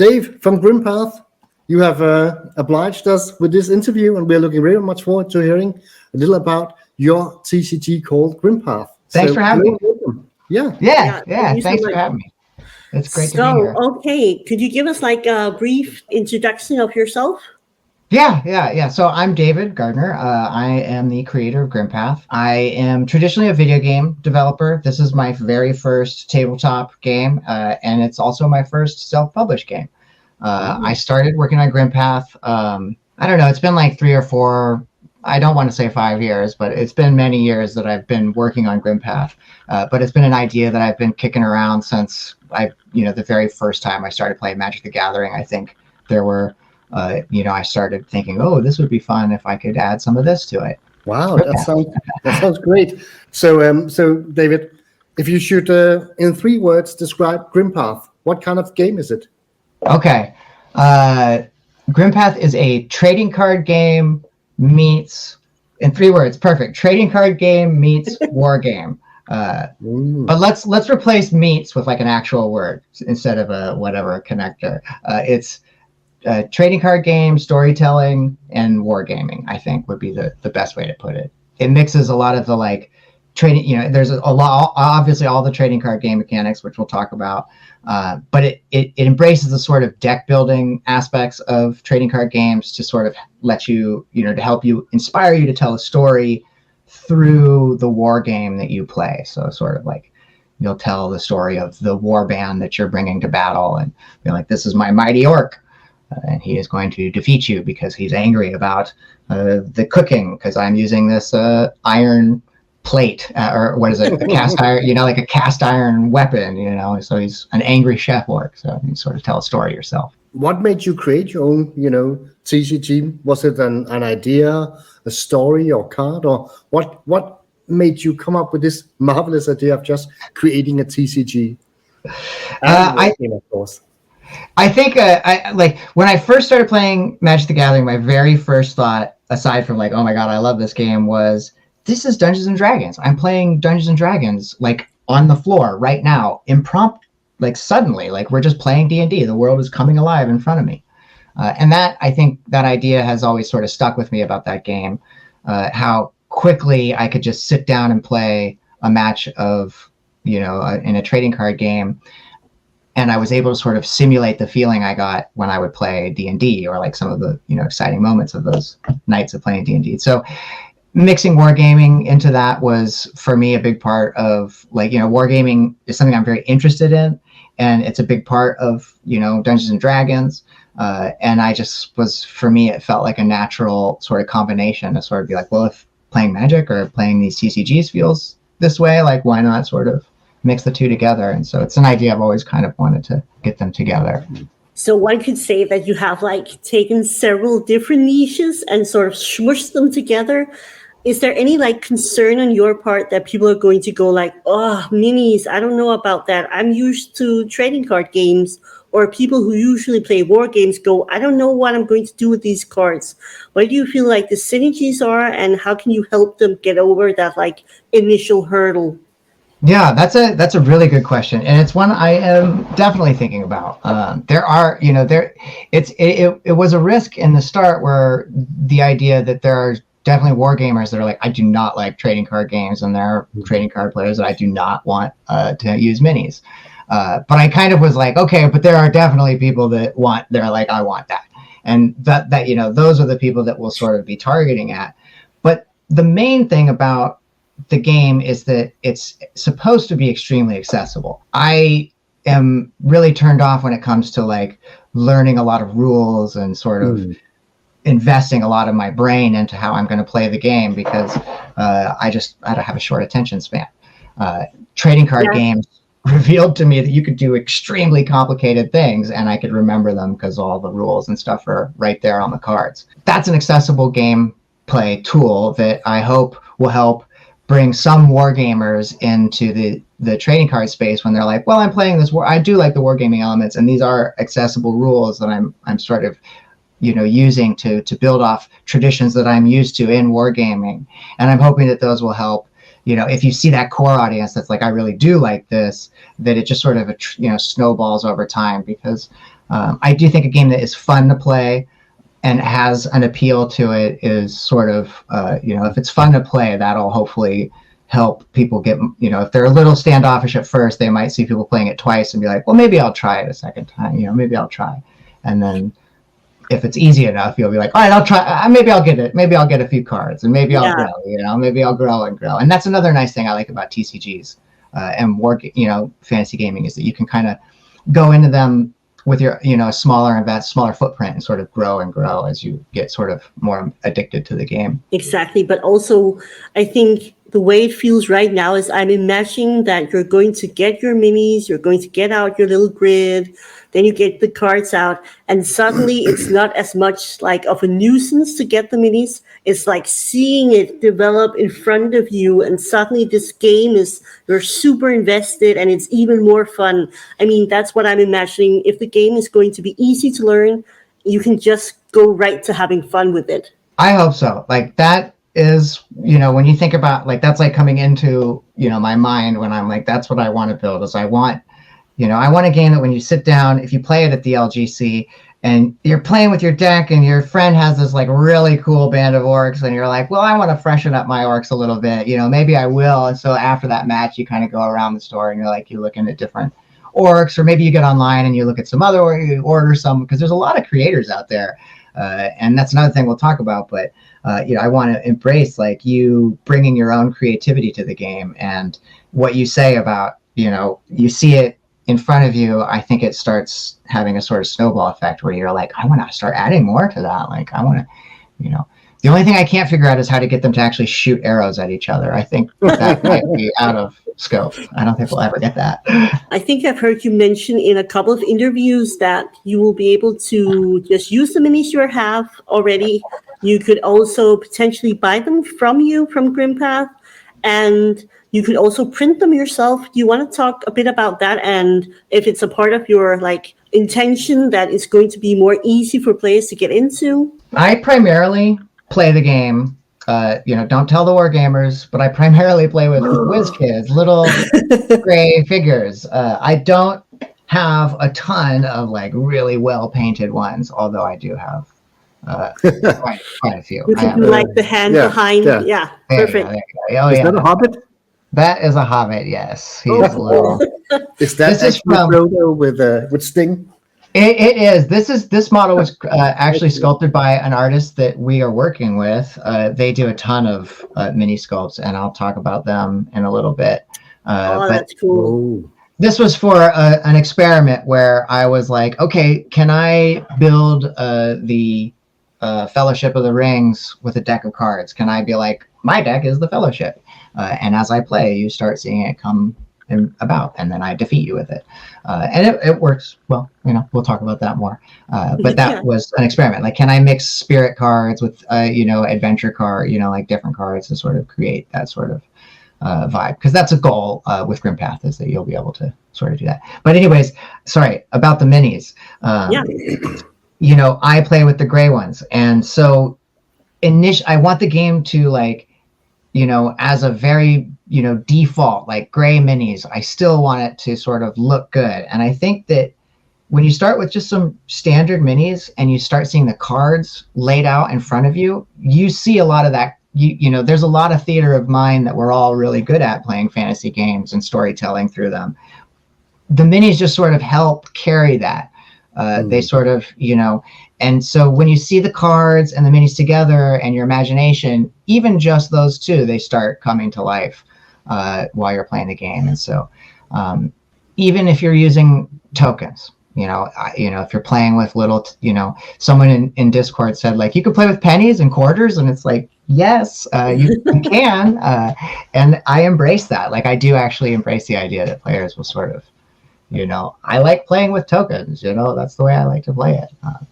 Dave from Grimpath, you have obliged us with this interview, and we're looking very much forward to hearing a little about your TCG called Grimpath. Thanks for having me. Yeah. Thanks for having me. It's great to be here. Okay, could you give us like a brief introduction of yourself? Yeah. So I'm David Gardner. I am the creator of Grimpath. I am traditionally a video game developer. This is my very first tabletop game, and it's also my first self-published game. I started working on Grimpath. I don't know, it's been like 3 or 4, I don't want to say 5 years, but it's been many years that I've been working on Grimpath. But it's been an idea that I've been kicking around since the very first time I started playing Magic the Gathering. I think there were I started thinking, oh, this would be fun if I could add some of this to it. Wow, that sounds great. So David, if you should, in 3 words, describe Grimpath, what kind of game is it? Okay. Grimpath is a trading card game meets, in 3 words, perfect. Trading card game meets war game. But let's replace meets with like an actual word instead of a connector. It's trading card game, storytelling, and wargaming, I think would be the best way to put it. It mixes a lot of the like trading, there's a lot, obviously all the trading card game mechanics, which we'll talk about, but it embraces the sort of deck building aspects of trading card games to sort of let you, to help you, inspire you to tell a story through the war game that you play. So sort of like, you'll tell the story of the war band that you're bringing to battle and be like, this is my mighty orc. And he is going to defeat you because he's angry about the cooking, because I'm using this iron plate, or what is it, a cast iron, like a cast iron weapon, so he's an angry chef orc. So you sort of tell a story yourself. What made you create your own, TCG? Was it an idea, a story, or card, or what made you come up with this marvelous idea of just creating a TCG? Of course. I think when I first started playing Magic the Gathering, my very first thought, aside from like, oh my God, I love this game, was this is Dungeons and Dragons. I'm playing Dungeons and Dragons like on the floor right now, impromptu, like suddenly, like we're just playing D&D. The world is coming alive in front of me. And I think that idea has always sort of stuck with me about that game, how quickly I could just sit down and play a match of, in a trading card game. And I was able to sort of simulate the feeling I got when I would play D&D, or like some of the, exciting moments of those nights of playing D&D. So mixing wargaming into that was, for me, a big part of like, wargaming is something I'm very interested in. And it's a big part of, Dungeons and Dragons. And I just was, for me, it felt like a natural sort of combination to sort of be like, well, if playing Magic or playing these TCGs feels this way, like why not sort of mix the two together? And so it's an idea I've always kind of wanted to get them together. So one could say that you have like taken several different niches and sort of smushed them together. Is there any like concern on your part that people are going to go like, oh, minis, I don't know about that. I'm used to trading card games, or people who usually play war games go, I don't know what I'm going to do with these cards. What do you feel like the synergies are, and how can you help them get over that like initial hurdle? Yeah, that's a really good question, and it's one I am definitely thinking about. There are, it was a risk in the start, where the idea that there are definitely war gamers that are like, I do not like trading card games, and there are trading card players that I do not want to use minis. But I kind of was like, okay, but there are definitely people that they're like, I want that, and that those are the people that we'll sort of be targeting at. But the main thing about the game is that it's supposed to be extremely accessible. I am really turned off when it comes to like learning a lot of rules and sort of investing a lot of my brain into how I'm going to play the game, because I don't have a short attention span. Trading card games revealed to me that you could do extremely complicated things, and I could remember them because all the rules and stuff are right there on the cards. That's an accessible gameplay tool that I hope will help bring some wargamers into the trading card space, when they're like, well, I'm playing this war. I do like the wargaming elements, and these are accessible rules that I'm sort of, using to build off traditions that I'm used to in wargaming. And I'm hoping that those will help, if you see that core audience that's like, I really do like this, that it just sort of, snowballs over time, because I do think a game that is fun to play and has an appeal to it is sort of, if it's fun to play, that'll hopefully help people get, if they're a little standoffish at first, they might see people playing it twice and be like, well, maybe I'll try it a second time, maybe I'll try. And then if it's easy enough, you'll be like, all right, I'll try. Maybe I'll get it. Maybe I'll get a few cards, and maybe I'll grow. Maybe I'll grow and grow. And that's another nice thing I like about TCGs and fantasy gaming is that you can kind of go into them with your smaller footprint and sort of grow and grow as you get sort of more addicted to the game. Exactly, but also I think the way it feels right now is I'm imagining that you're going to get your minis, you're going to get out your little grid, then you get the cards out, and suddenly it's not as much like of a nuisance to get the minis. It's like seeing it develop in front of you, and suddenly this game you're super invested and it's even more fun. I mean, that's what I'm imagining. If the game is going to be easy to learn, you can just go right to having fun with it. I hope so. Like that is, when you think about that's like coming into, my mind when I'm like, that's what I want to build is I want a game that when you sit down, if you play it at the LGC and you're playing with your deck and your friend has this like really cool band of orcs and you're like, well, I want to freshen up my orcs a little bit, maybe I will. And so after that match, you kind of go around the store and you're looking at different orcs, or maybe you get online and you look at some other, or you order some, because there's a lot of creators out there. And that's another thing we'll talk about, but I want to embrace like you bringing your own creativity to the game, and what you say about, you see it in front of you, I think it starts having a sort of snowball effect where you're like, I want to start adding more to that. Like I want to, the only thing I can't figure out is how to get them to actually shoot arrows at each other. I think that might be out of scope. I don't think we'll ever get that. I think I've heard you mention in a couple of interviews that you will be able to just use the minis you have already. You could also potentially buy them from Grimpath, and you could also print them yourself. Do you want to talk a bit about that, and if it's a part of your intention that it's going to be more easy for players to get into? I primarily play the game. Don't tell the Wargamers, but I primarily play with whiz kids, little gray figures. I don't have a ton of really well painted ones, although I do have quite a few. The hand behind. Yeah, perfect. Is that a hobbit? That is a hobbit. Yes, he's a little. Is that Frodo with Sting? It is. This model was actually sculpted by an artist that we are working with. They do a ton of mini sculpts, and I'll talk about them in a little bit. That's cool. This was for an experiment where I was like, okay, can I build the Fellowship of the Rings with a deck of cards? Can I be like, my deck is the Fellowship? And as I play, you start seeing it come about, and then I defeat you with it. And it works well. We'll talk about that more. But that was an experiment. Like, can I mix spirit cards with, adventure card, different cards to sort of create that sort of vibe? Because that's a goal with Grimpath, is that you'll be able to sort of do that. But anyways, sorry, about the minis. I play with the gray ones. And so I want the game to as a very, default, gray minis, I still want it to sort of look good. And I think that when you start with just some standard minis and you start seeing the cards laid out in front of you, you see a lot of that. There's a lot of theater of mind that we're all really good at playing fantasy games and storytelling through them. The minis just sort of help carry that. They sort of, and so when you see the cards and the minis together and your imagination, even just those two, they start coming to life while you're playing the game. And so even if you're using tokens, if you're playing with little, someone in Discord said, you could play with pennies and quarters, and it's like, yes, you can. And I embrace that. I do actually embrace the idea that players will sort of, I like playing with tokens, that's the way I like to play it.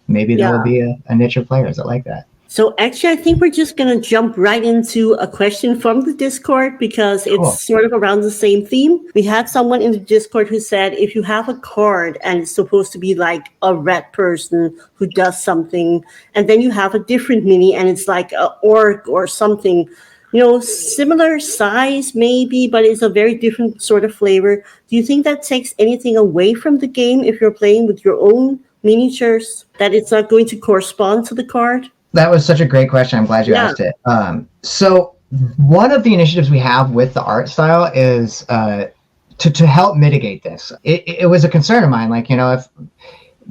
Maybe there will be a niche of players that like that. So actually, I think we're just going to jump right into a question from the Discord, because it's sort of around the same theme. We had someone in the Discord who said, if you have a card and it's supposed to be like a red person who does something, and then you have a different mini and it's like an orc or something, similar size maybe, but it's a very different sort of flavor. Do you think that takes anything away from the game if you're playing with your own miniatures that it's not going to correspond to the card? That was such a great question. I'm glad you asked it. So one of the initiatives we have with the art style is to help mitigate this. It was a concern of mine. Like,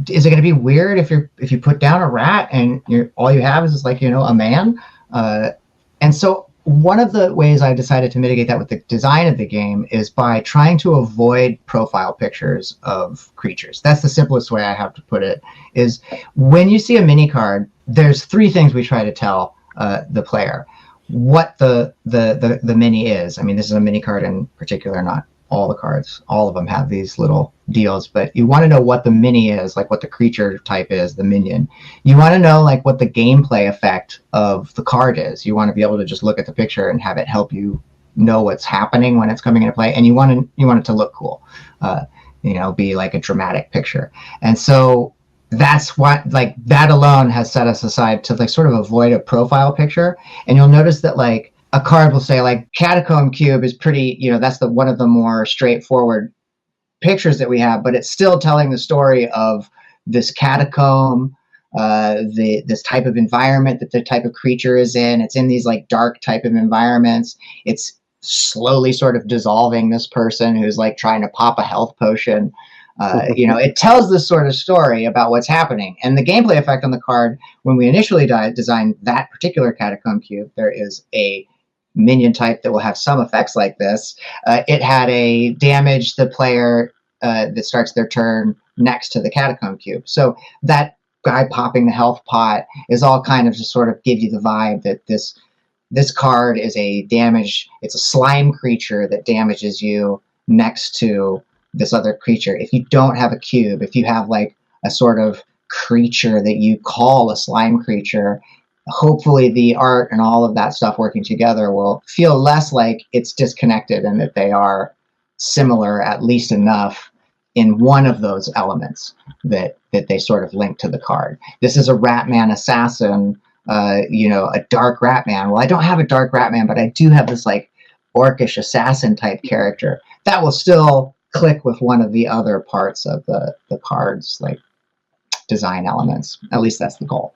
is it going to be weird if you put down a rat and all you have is like, a man? And so one of the ways I decided to mitigate that with the design of the game is by trying to avoid profile pictures of creatures. That's the simplest way I have to put it, is when you see a mini card, there's three things we try to tell the player what the mini is. I mean, this is a mini card in particular, not all the cards. All of them have these little deals, but you want to know what the mini is, like what the creature type is, the minion. You want to know like what the gameplay effect of the card is. You want to be able to just look at the picture and have it help you know what's happening when it's coming into play, and you want it to look cool, be like a dramatic picture. And so that's what, like, that alone has set us aside to like sort of avoid a profile picture. And you'll notice that like a card will say like Catacomb Cube is pretty, that's one of the more straightforward pictures that we have, but it's still telling the story of this catacomb, this type of environment that the type of creature is in. It's in these like dark type of environments. It's slowly sort of dissolving this person who's like trying to pop a health potion. It tells this sort of story about what's happening. And the gameplay effect on the card, when we initially designed that particular Catacomb Cube, there is a minion type that will have some effects like this. It had a damage the player that starts their turn next to the Catacomb Cube. So that guy popping the health pot is all kind of just sort of give you the vibe that this card is it's a slime creature that damages you next to this other creature. If you don't have a cube, if you have like a sort of creature that you call a slime creature, hopefully the art and all of that stuff working together will feel less like it's disconnected and that they are similar at least enough in one of those elements that they sort of link to the card. This is a Ratman assassin, a dark Ratman. Well, I don't have a dark Ratman, but I do have this like orcish assassin type character that will still click with one of the other parts of the card's like design elements. At least that's the goal.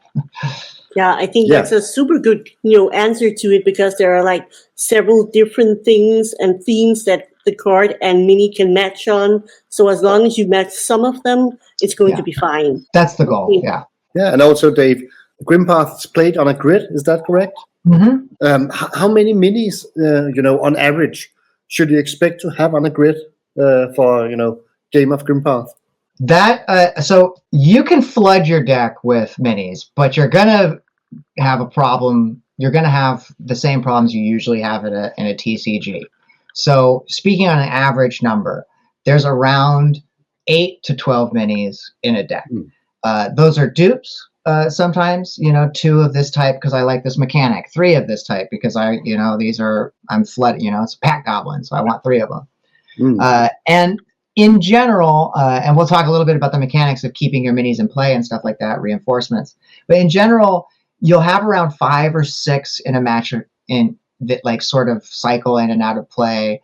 Yeah, I think that's a super good, answer to it, because there are like several different things and themes that the card and mini can match on. So as long as you match some of them, it's going to be fine. That's the goal. Yeah. Yeah, and also Dave, Grimpath's played on a grid. Is that correct? Mm-hmm. How many minis, on average, should you expect to have on a grid for Game of Grimpath? That so you can flood your deck with minis, but you're gonna have a problem. You're gonna have the same problems you usually have in a TCG. So speaking on an average number, there's around 8 to 12 minis in a deck. Those are dupes. Sometimes, 2 of this type because I like this mechanic, 3 of this type because I'm flooded. It's a pack goblin, so I want 3 of them. And in general, and we'll talk a little bit about the mechanics of keeping your minis in play and stuff like that, reinforcements. But in general, you'll have around 5 or 6 in a match in that like sort of cycle in and out of play,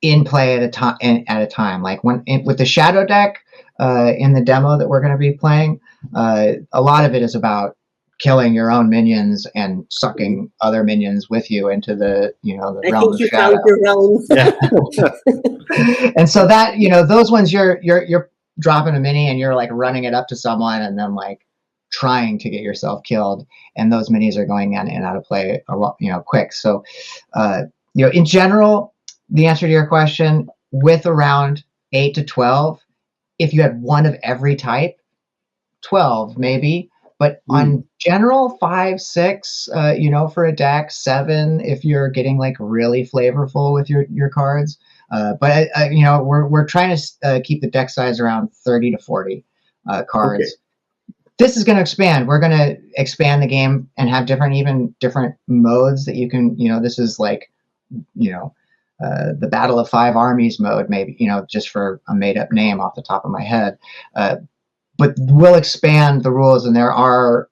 in play at a time. Like with the Shadow deck in the demo that we're going to be playing, a lot of it is about killing your own minions and sucking other minions with you into the the realm of shadow. Found your realm. Yeah. And so that those ones you're dropping a mini and you're like running it up to someone and then like trying to get yourself killed, and those minis are going in and out of play a lot quick. So in general, the answer to your question, with around 8 to 12, if you had one of every type, 12 maybe. But on general 5, 6, for a deck, 7 if you're getting like really flavorful with your cards. But we're trying to keep the deck size around 30 to 40 cards. Okay. This is going to expand. We're going to expand the game and have different modes that you can. This is like, the Battle of 5 Armies mode, maybe. Just for a made up name off the top of my head. But we'll expand the rules, and there are,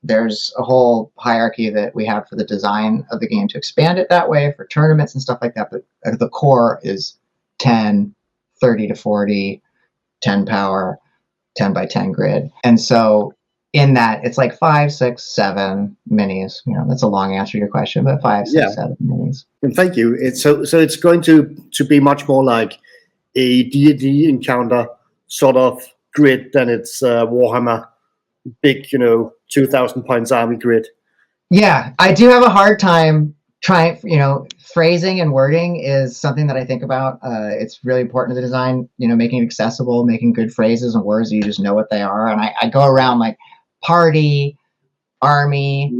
there's a whole hierarchy that we have for the design of the game to expand it that way for tournaments and stuff like that. But the core is 10, 30 to 40, 10 power. 10 by 10 grid. And so in that, it's like 5, 6, 7 minis. You know, that's a long answer to your question, but 5, 6, 7 minis. And thank you. It's so it's going to be much more like a D&D encounter sort of grid than it's Warhammer big, 2,000 points army grid. Yeah, I do have a hard time trying, phrasing and wording is something that I think about. It's really important to the design, making it accessible, making good phrases and words that you just know what they are. And I go around like party, army.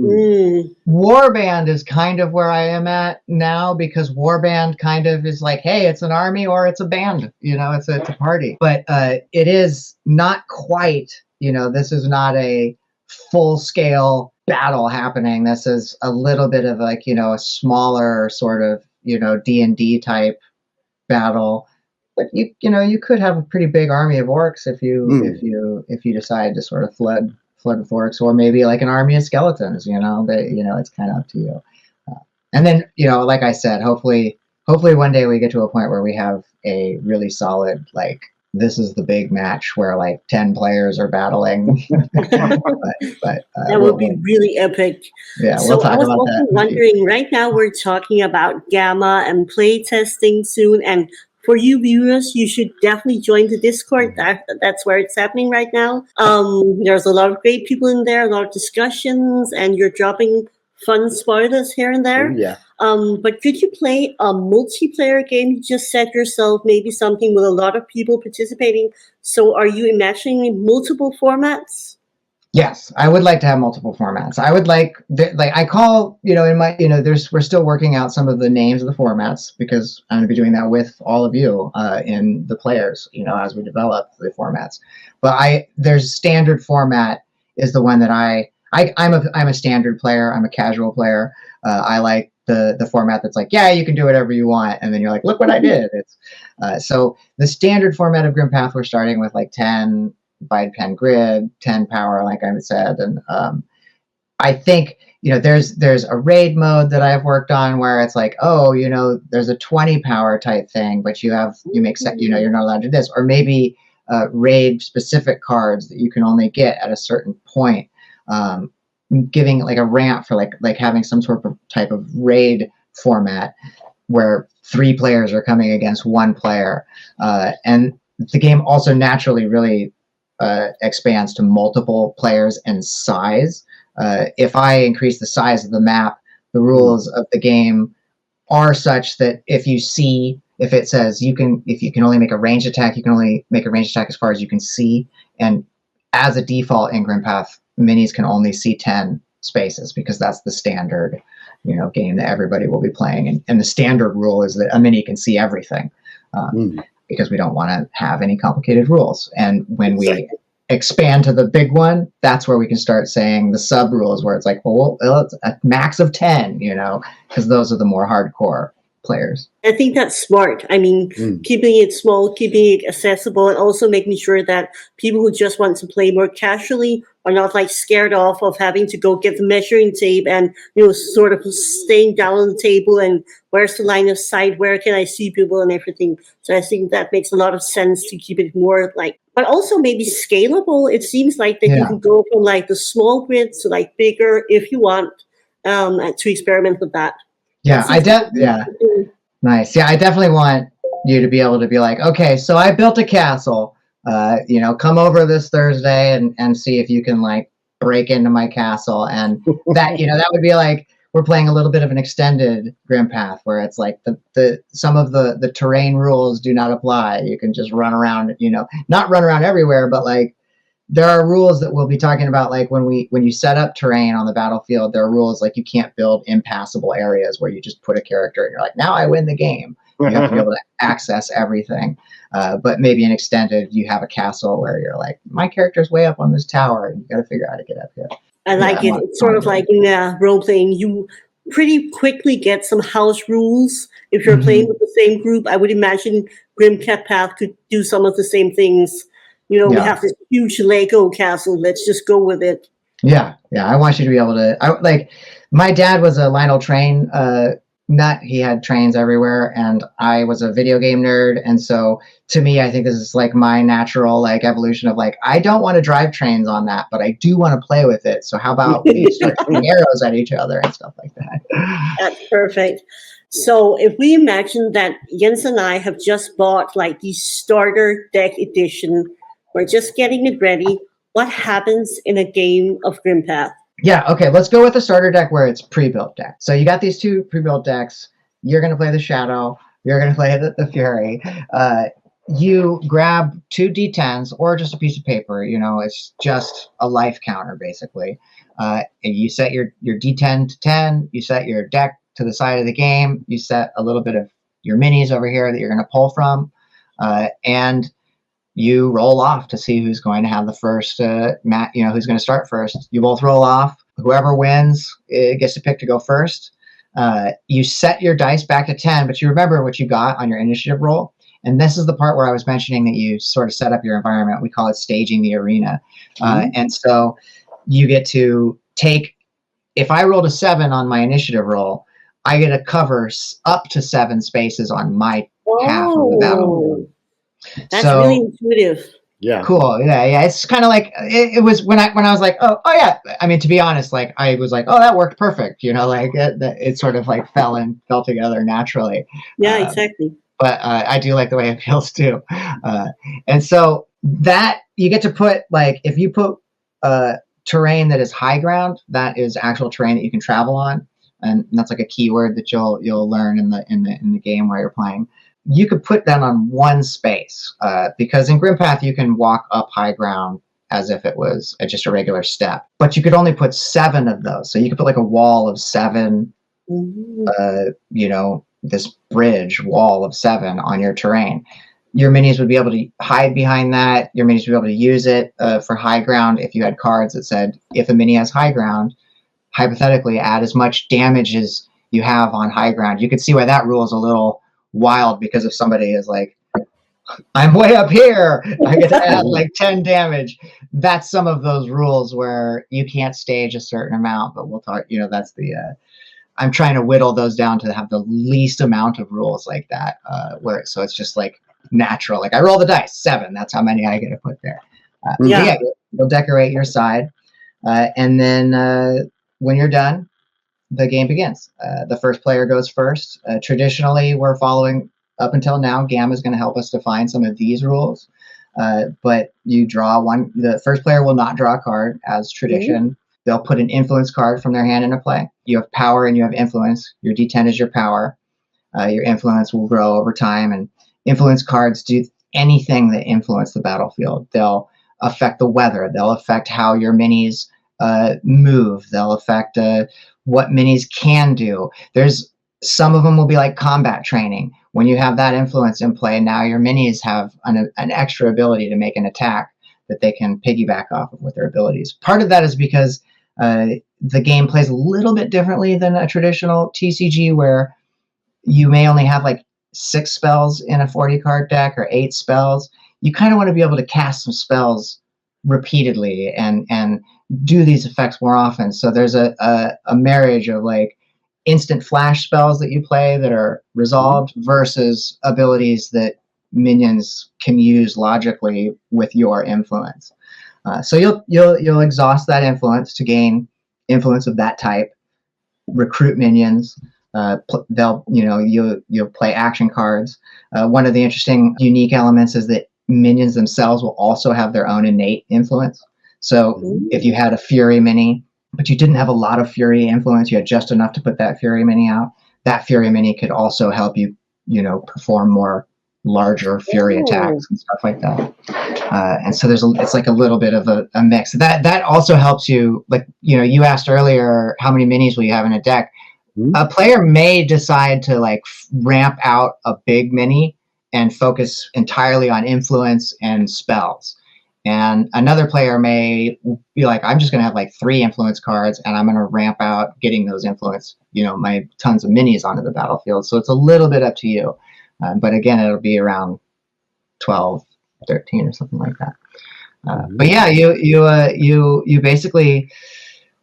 Warband is kind of where I am at now, because warband kind of is like, hey, it's an army or it's a band, it's a party. But it is not quite, this is not a full scale battle happening. This is a little bit of like, a smaller sort of, D&D type battle. But you could have a pretty big army of orcs if you decide to sort of flood with orcs, or maybe like an army of skeletons, it's kind of up to you. And then, like I said, hopefully one day we get to a point where we have a really solid, like, this is the big match where like 10 players are battling. but that would be really epic. Yeah, so we'll talk I was about also that. wondering, right now we're talking about Gamma and play testing soon, and for you viewers, you should definitely join the Discord. That's where it's happening right now. There's a lot of great people in there, a lot of discussions, and you're dropping fun spoilers here and there. Oh, yeah. But could you play a multiplayer game? You just said yourself, maybe something with a lot of people participating. So are you imagining multiple formats? Yes, I would like to have multiple formats. I would like I call, in my, we're still working out some of the names of the formats, because I'm going to be doing that with all of you in the players, as we develop the formats. But there's standard format is the one that I'm a standard player. I'm a casual player. I like the format that's like, yeah, you can do whatever you want, and then you're like, look what I did. It's so the standard format of Grimpath, we're starting with like 10 by 10 grid, 10 power, like I said. And I think, there's a raid mode that I've worked on where it's like, oh, there's a 20 power type thing, but you make set, you're not allowed to do this. Or maybe raid specific cards that you can only get at a certain point, giving like a ramp for like having some sort of type of raid format where 3 players are coming against 1 player. And the game also naturally really expands to multiple players and size. If I increase the size of the map, the rules of the game are such that if it says if you can only make a ranged attack, you can only make a ranged attack as far as you can see. And as a default in Grimpath, minis can only see 10 spaces, because that's the standard, game that everybody will be playing. And the standard rule is that a mini can see everything. Because we don't want to have any complicated rules. And when we expand to the big one, that's where we can start saying the sub rules, where it's like, well, it's a max of 10, because those are the more hardcore players. I think that's smart. I mean, keeping it small, keeping it accessible, and also making sure that people who just want to play more casually are not like scared off of having to go get the measuring tape and, sort of staying down on the table and where's the line of sight, where can I see people and everything. So I think that makes a lot of sense to keep it more like, but also maybe scalable. It seems like that you can go from like the small grid to like bigger if you want, and to experiment with that. Yeah, nice. Yeah, I definitely want you to be able to be like, okay, so I built a castle. Come over this Thursday and see if you can like break into my castle. And that, that would be like, we're playing a little bit of an extended Grimpath where it's like some of the terrain rules do not apply. You can just run around, not run around everywhere, but like there are rules that we'll be talking about. Like when you set up terrain on the battlefield, there are rules like you can't build impassable areas where you just put a character and you're like, now I win the game. You have to be able to access everything. But maybe in extended, you have a castle where you're like, my character's way up on this tower, and you got to figure out how to get up here. I like it. It's sort of like in role playing, you pretty quickly get some house rules. If you're playing with the same group, I would imagine Grimpath could do some of the same things. We have this huge Lego castle. Let's just go with it. Yeah. I want you to be able to. My dad was a Lionel Train nut. He had trains everywhere, and I was a video game nerd. And so to me, I think this is like my natural like evolution of like, I don't want to drive trains on that, but I do want to play with it. So how about we start shooting arrows at each other and stuff like that? That's perfect. So if we imagine that Jens and I have just bought like the starter deck edition, we're just getting it ready. What happens in a game of Grimpath? Yeah, okay, let's go with the starter deck where it's pre-built deck. So you got these two pre-built decks. You're going to play the Shadow. You're going to play the Fury. You grab 2 D10s or just a piece of paper. You know, it's just a life counter, basically. And you set your D10 to 10. You set your deck to the side of the game. You set a little bit of your minis over here that you're going to pull from. And you roll off to see who's going to have the first, who's going to start first. You both roll off. Whoever wins gets to pick to go first. You set your dice back to 10, but you remember what you got on your initiative roll. And this is the part where I was mentioning that you sort of set up your environment. We call it staging the arena. And so you get to take, if I rolled a 7 on my initiative roll, I get to cover up to 7 spaces on my half of the battle. That's really intuitive. Yeah. Cool. Yeah. It's kind of like it was when I was like, oh yeah. I mean, to be honest, like I was like, oh, that worked perfect. You know, like it sort of like fell together naturally. Yeah, exactly. But I do like the way it feels too. And so that you get to put like, if you put terrain that is high ground, that is actual terrain that you can travel on, and that's like a keyword that you'll learn in the game while you're playing. You could put that on one space because in Grimpath you can walk up high ground as if it was just a regular step, but you could only put 7 of those. So you could put like a wall of 7, this bridge wall of 7 on your terrain. Your minis would be able to hide behind that. Your minis would be able to use it for high ground. If you had cards that said, if a mini has high ground, hypothetically add as much damage as you have on high ground. You could see why that rule is a little wild, because if somebody is like, I'm way up here, I get to add like 10 damage. That's some of those rules where you can't stage a certain amount, but we'll talk, that's I'm trying to whittle those down to have the least amount of rules like that, so it's just like natural. Like I roll the dice, 7, that's how many I get to put there. Yeah, you'll decorate your side. And then when you're done, the game begins. The first player goes first. Traditionally, we're following, up until now, Gamma is going to help us define some of these rules. But you draw one. The first player will not draw a card as tradition. They'll put an influence card from their hand into play. You have power and you have influence. Your D10 is your power. Your influence will grow over time. And influence cards do anything that influence the battlefield. They'll affect the weather. They'll affect how your minis move. They'll affect what minis can do. There's some of them will be like combat training. When you have that influence in play, now your minis have an extra ability to make an attack that they can piggyback off of with their abilities. Part of that is because the game plays a little bit differently than a traditional TCG, where you may only have like 6 spells in a 40 card deck or 8 spells. You kind of want to be able to cast some spells repeatedly and do these effects more often. So there's a marriage of like instant flash spells that you play that are resolved versus abilities that minions can use logically with your influence. So you'll exhaust that influence to gain influence of that type. Recruit minions. You'll play action cards. One of the interesting unique elements is that minions themselves will also have their own innate influence. So if you had a Fury mini, but you didn't have a lot of Fury influence, you had just enough to put that Fury mini out, that Fury mini could also help you, perform more larger Fury attacks and stuff like that. And so it's like a little bit of a mix. That also helps you, like, you asked earlier, how many minis will you have in a deck? A player may decide to like ramp out a big mini and focus entirely on influence and spells. And another player may be like, I'm just going to have like 3 influence cards and I'm going to ramp out getting those influence, my tons of minis onto the battlefield. So it's a little bit up to you. But again, it'll be around 12, 13 or something like that. But yeah, you basically,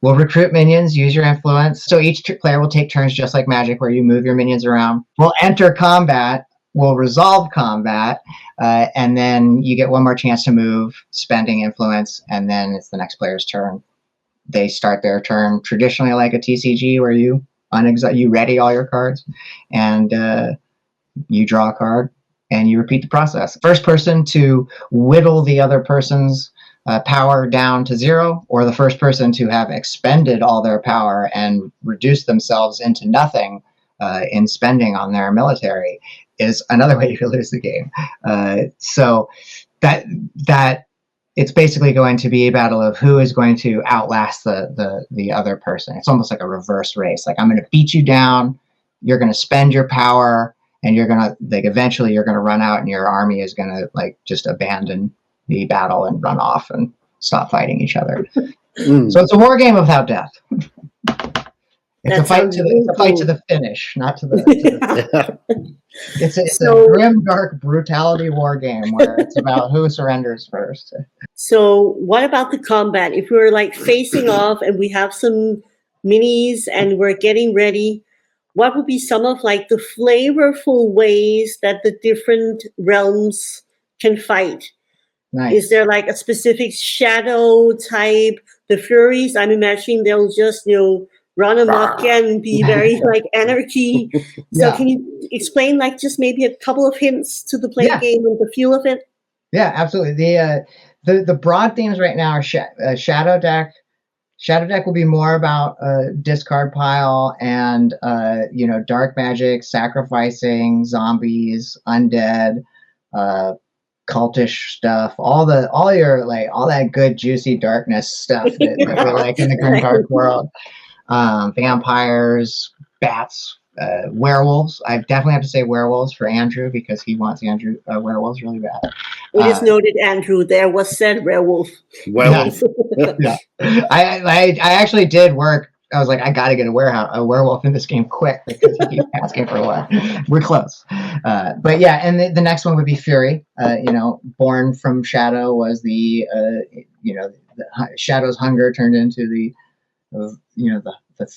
We'll recruit minions, use your influence. So each player will take turns just like Magic, where you move your minions around. We'll enter combat. We'll resolve combat. And then you get one more chance to move, spending influence. And then it's the next player's turn. They start their turn traditionally like a TCG, where you ready all your cards. And you draw a card. And you repeat the process. First person to whittle the other person's power down to 0, or the first person to have expended all their power and reduced themselves into nothing in spending on their military, is another way you could lose the game. So that it's basically going to be a battle of who is going to outlast the other person. It's almost like a reverse race. Like, I'm going to beat you down. You're going to spend your power. And you're gonna, like, eventually you're gonna run out, and your army is gonna, like, just abandon the battle and run off and stop fighting each other. So it's a war game without death. It's a fight to the finish, not to the. It's a grim, dark brutality war game where it's about who surrenders first. So what about the combat? If we're like facing off and we have some minis and we're getting ready, what would be some of like the flavorful ways that the different realms can fight? Nice. Is there like a specific shadow type? The Furies, I'm imagining they'll just, run amok and be very like anarchy. So can you explain like just maybe a couple of hints to the play game and the feel of it? Yeah, absolutely. The broad themes right now are Shadow Deck. Shadow Deck will be more about discard pile and dark magic, sacrificing, zombies, undead, cultish stuff, all that good juicy darkness stuff that we like in the grim dark world. Vampires, bats, werewolves. I definitely have to say werewolves for Andrew, because he wants werewolves really bad. It is noted, Andrew. There was said werewolf. Werewolf. Yeah. I actually did work. I was like, I got to get a werewolf in this game quick, because he keeps asking for one. We're close. But yeah, and the next one would be Fury. Born from Shadow was the Shadow's hunger turned into the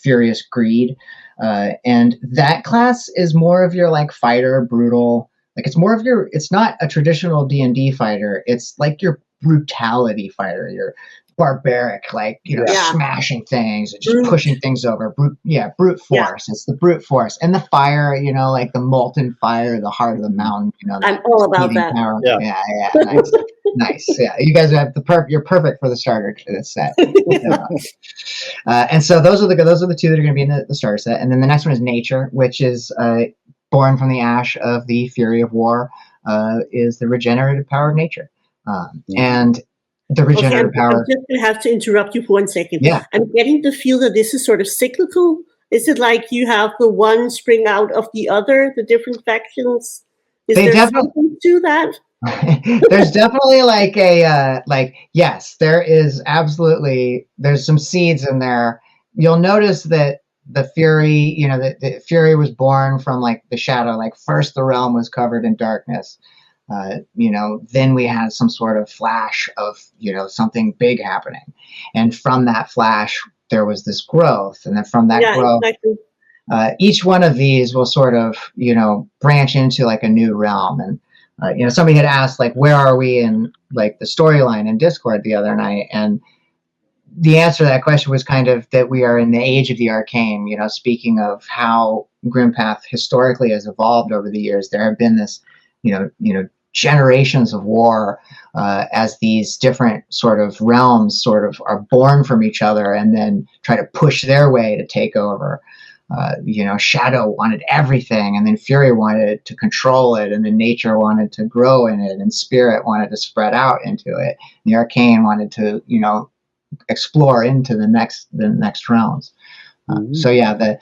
furious greed. And that class is more of your like fighter, brutal. Like, it's more of your, it's not a traditional D&D fighter. It's like your brutality fighter, your barbaric, like, smashing things and just pushing things over. Brute force. Yeah. It's the brute force. And the fire, like the molten fire, the heart of the mountain, I'm all about that. Power. Yeah. Nice. Nice. Yeah. You guys have you're perfect for the starter set. And so those are the two that are going to be in the starter set. And then the next one is Nature, which is born from the ash of the fury of war, is the regenerative power of nature. And the regenerative power. I'm just going to have to interrupt you for 1 second. Yeah. I'm getting the feel that this is sort of cyclical. Is it like you have the one spring out of the other, the different factions? Is there something to that? There's definitely yes, there is absolutely, there's some seeds in there. You'll notice that the Fury, the Fury was born from like the shadow, like first the realm was covered in darkness. Then we had some sort of flash of, something big happening. And from that flash, there was this growth. And then from that growth, exactly. Each one of these will sort of, branch into like a new realm. And, somebody had asked, like, where are we in like the storyline in Discord the other night? And the answer to that question was kind of that we are in the age of the arcane. Speaking of how Grimpath historically has evolved over the years, there have been this, generations of war as these different sort of realms sort of are born from each other and then try to push their way to take over. Shadow wanted everything, and then Fury wanted to control it, and then Nature wanted to grow in it, and Spirit wanted to spread out into it. And the Arcane wanted to, explore into the next realms. So yeah,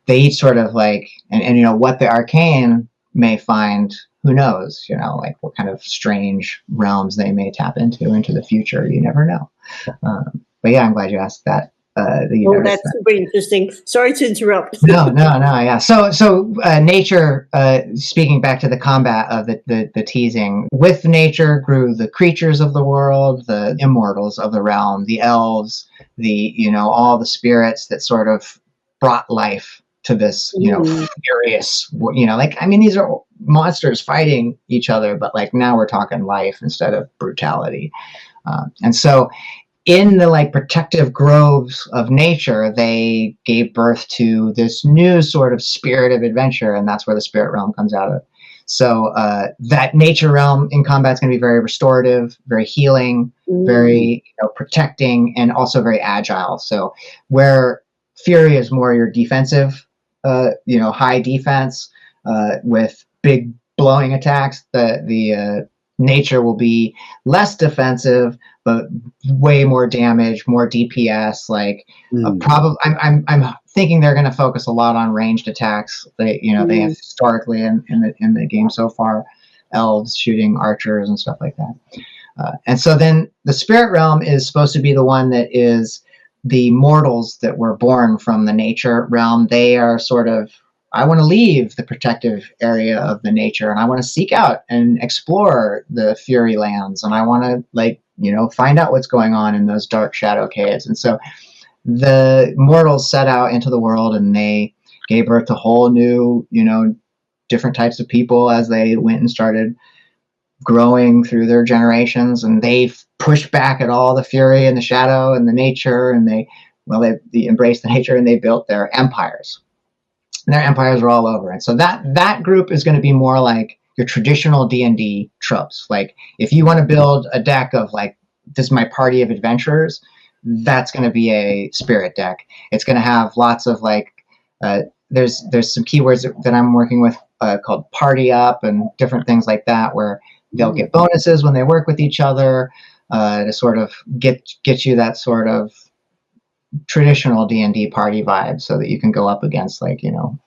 they each sort of like, and what the Arcane may find, who knows, like what kind of strange realms they may tap into the future. You never know. But yeah, I'm glad you asked that. That's super interesting. Sorry to interrupt. No, yeah. So Nature, speaking back to the combat of the teasing, with Nature grew the creatures of the world, the immortals of the realm, the elves, all the spirits that sort of brought life to this, furious, like, I mean, these are monsters fighting each other, but like now we're talking life instead of brutality. And so in the like protective groves of nature, they gave birth to this new sort of spirit of adventure, and that's where the spirit realm comes out of. So that nature realm in combat is going to be very restorative, very healing, very protecting, and also very agile. So where Fury is more your defensive, high defense with big blowing attacks, the nature will be less defensive, but way more damage, more DPS. Like probably, I'm thinking they're going to focus a lot on ranged attacks. They have historically in the game so far, elves shooting archers and stuff like that. And so then the spirit realm is supposed to be the one that is the mortals that were born from the nature realm. They are sort of, I want to leave the protective area of the nature, and I want to seek out and explore the Fury lands, and I want to find out what's going on in those dark shadow caves. And so the mortals set out into the world, and they gave birth to whole new, different types of people as they went and started growing through their generations, and they pushed back at all the fury and the shadow and the nature, and they embraced the nature, and they built their empires. And their empires are all over. And so that group is going to be more like your traditional D&D tropes. Like if you want to build a deck of like, this is my party of adventurers, that's going to be a spirit deck. It's going to have lots of like, there's some keywords that I'm working with called party up and different things like that, where they'll get bonuses when they work with each other to sort of get you that sort of traditional D&D party vibe, so that you can go up against like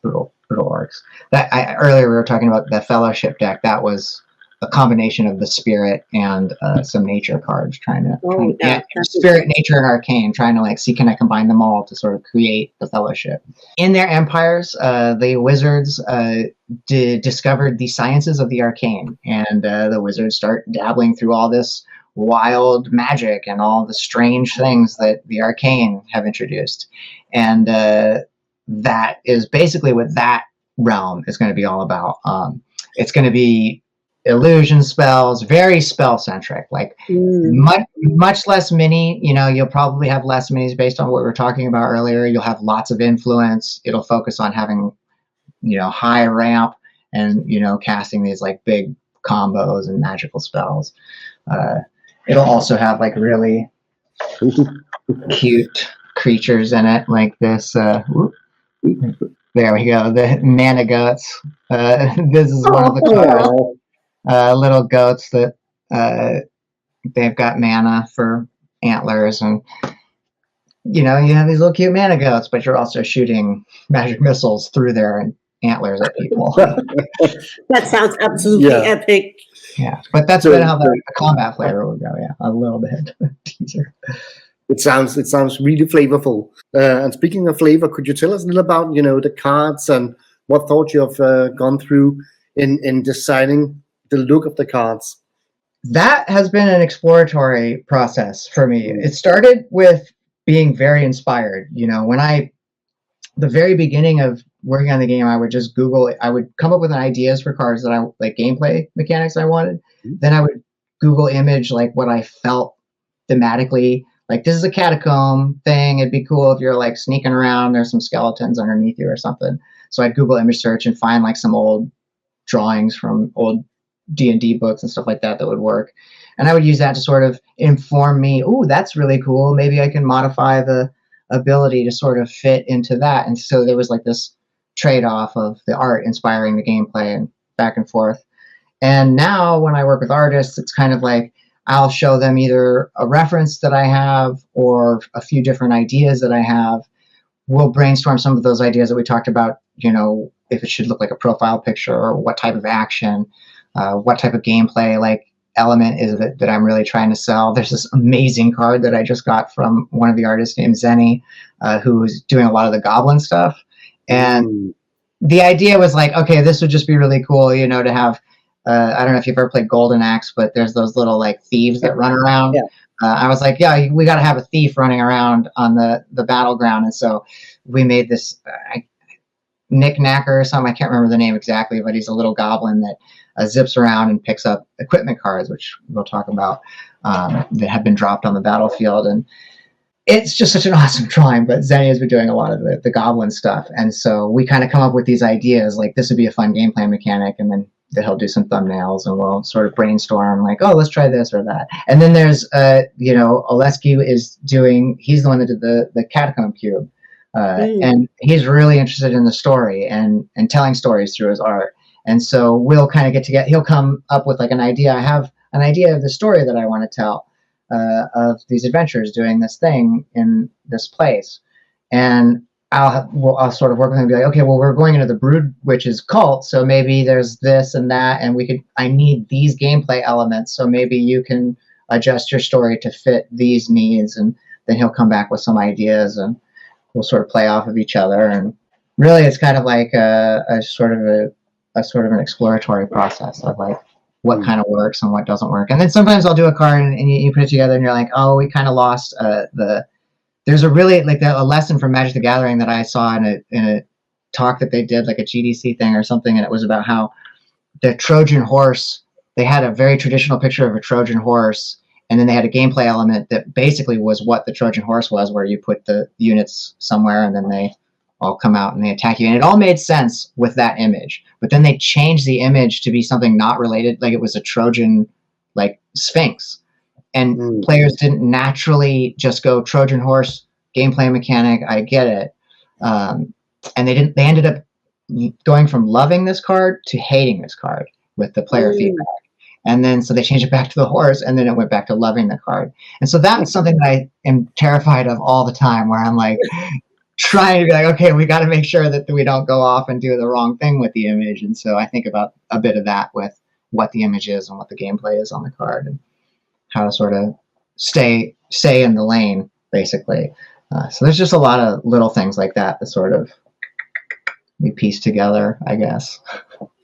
brutal orcs. Earlier we were talking about the fellowship deck. That was a combination of the spirit and some nature cards, spirit, nature, and arcane, trying to like see, can I combine them all to sort of create the fellowship. In their empires, the wizards discovered the sciences of the arcane, and the wizards start dabbling through all this wild magic and all the strange things that the arcane have introduced. And that is basically what that realm is going to be all about. It's going to be illusion spells, very spell centric, like much less mini. You'll probably have less minis based on what we were talking about earlier. You'll have lots of influence. It'll focus on having high ramp and casting these like big combos and magical spells. It'll also have like really cute creatures in it, like this. There we go. The mana goats. This is one of the little goats that they've got mana for antlers, and you have these little cute mana goats, but you're also shooting magic missiles through their antlers at people. That sounds absolutely epic. Yeah, but that's about how the combat flavor would go. Yeah, a little bit teaser. It sounds really flavorful. And speaking of flavor, could you tell us a little about the cards and what thought you have gone through in designing the look of the cards? That has been an exploratory process for me. It started with being very inspired. The very beginning of working on the game, I would just Google it. I would come up with ideas for cards that I like, gameplay mechanics I wanted. Then I would Google image like what I felt thematically. Like, this is a catacomb thing. It'd be cool if you're like sneaking around, there's some skeletons underneath you or something. So I'd Google image search and find like some old drawings from old D&D books and stuff like that would work. And I would use that to sort of inform me, oh, that's really cool. Maybe I can modify the ability to sort of fit into that. And so there was like this trade-off of the art inspiring the gameplay and back and forth. And now when I work with artists, it's kind of like I'll show them either a reference that I have or a few different ideas that I have. We'll brainstorm some of those ideas that we talked about, if it should look like a profile picture, or what type of action, what type of gameplay like element is it that I'm really trying to sell. There's this amazing card that I just got from one of the artists named Zenny, who's doing a lot of the goblin stuff. And the idea was like, okay, this would just be really cool, to have, I don't know if you've ever played Golden Axe, but there's those little like thieves that run around. I was like, yeah, we got to have a thief running around on the battleground. And so we made this Nick Knacker or something. I can't remember the name exactly, but he's a little goblin that zips around and picks up equipment cards, which we'll talk about, that have been dropped on the battlefield. And it's just such an awesome drawing, but Zenny has been doing a lot of the goblin stuff. And so we kind of come up with these ideas, like this would be a fun game plan mechanic, and then he'll do some thumbnails and we'll sort of brainstorm like, oh, let's try this or that. And then there's, Oleski he's the one that did the Catacomb Cube. And he's really interested in the story and telling stories through his art. And so we'll kind of get together. He'll come up with like an idea. I have an idea of the story that I want to tell, of these adventurers doing this thing in this place. And I'll sort of work with him and be like, okay, well, we're going into the Brood Witches cult, so maybe there's this and that, and I need these gameplay elements, so maybe you can adjust your story to fit these needs. And then he'll come back with some ideas, and we'll sort of play off of each other. And really, it's kind of like a sort of an exploratory process of like what kind of works and what doesn't work. And then sometimes I'll do a card and you put it together and you're like, oh, we kind of lost there's a really like a lesson from Magic the Gathering that I saw in a talk that they did, like a GDC thing or something, and it was about how the Trojan horse, they had a very traditional picture of a Trojan horse, and then they had a gameplay element that basically was what the Trojan horse was, where you put the units somewhere and then they all come out and they attack you. And it all made sense with that image. But then they changed the image to be something not related, like it was a Trojan like Sphinx. And players didn't naturally just go Trojan horse gameplay mechanic. I get it. And they ended up going from loving this card to hating this card with the player feedback. And then, so they changed it back to the horse, and then it went back to loving the card. And so that's something that I am terrified of all the time, where I'm like trying to be like, okay, we got to make sure that we don't go off and do the wrong thing with the image. And so I think about a bit of that with what the image is and what the gameplay is on the card, and how to sort of stay in the lane, basically. So there's just a lot of little things like that sort of we piece together, I guess.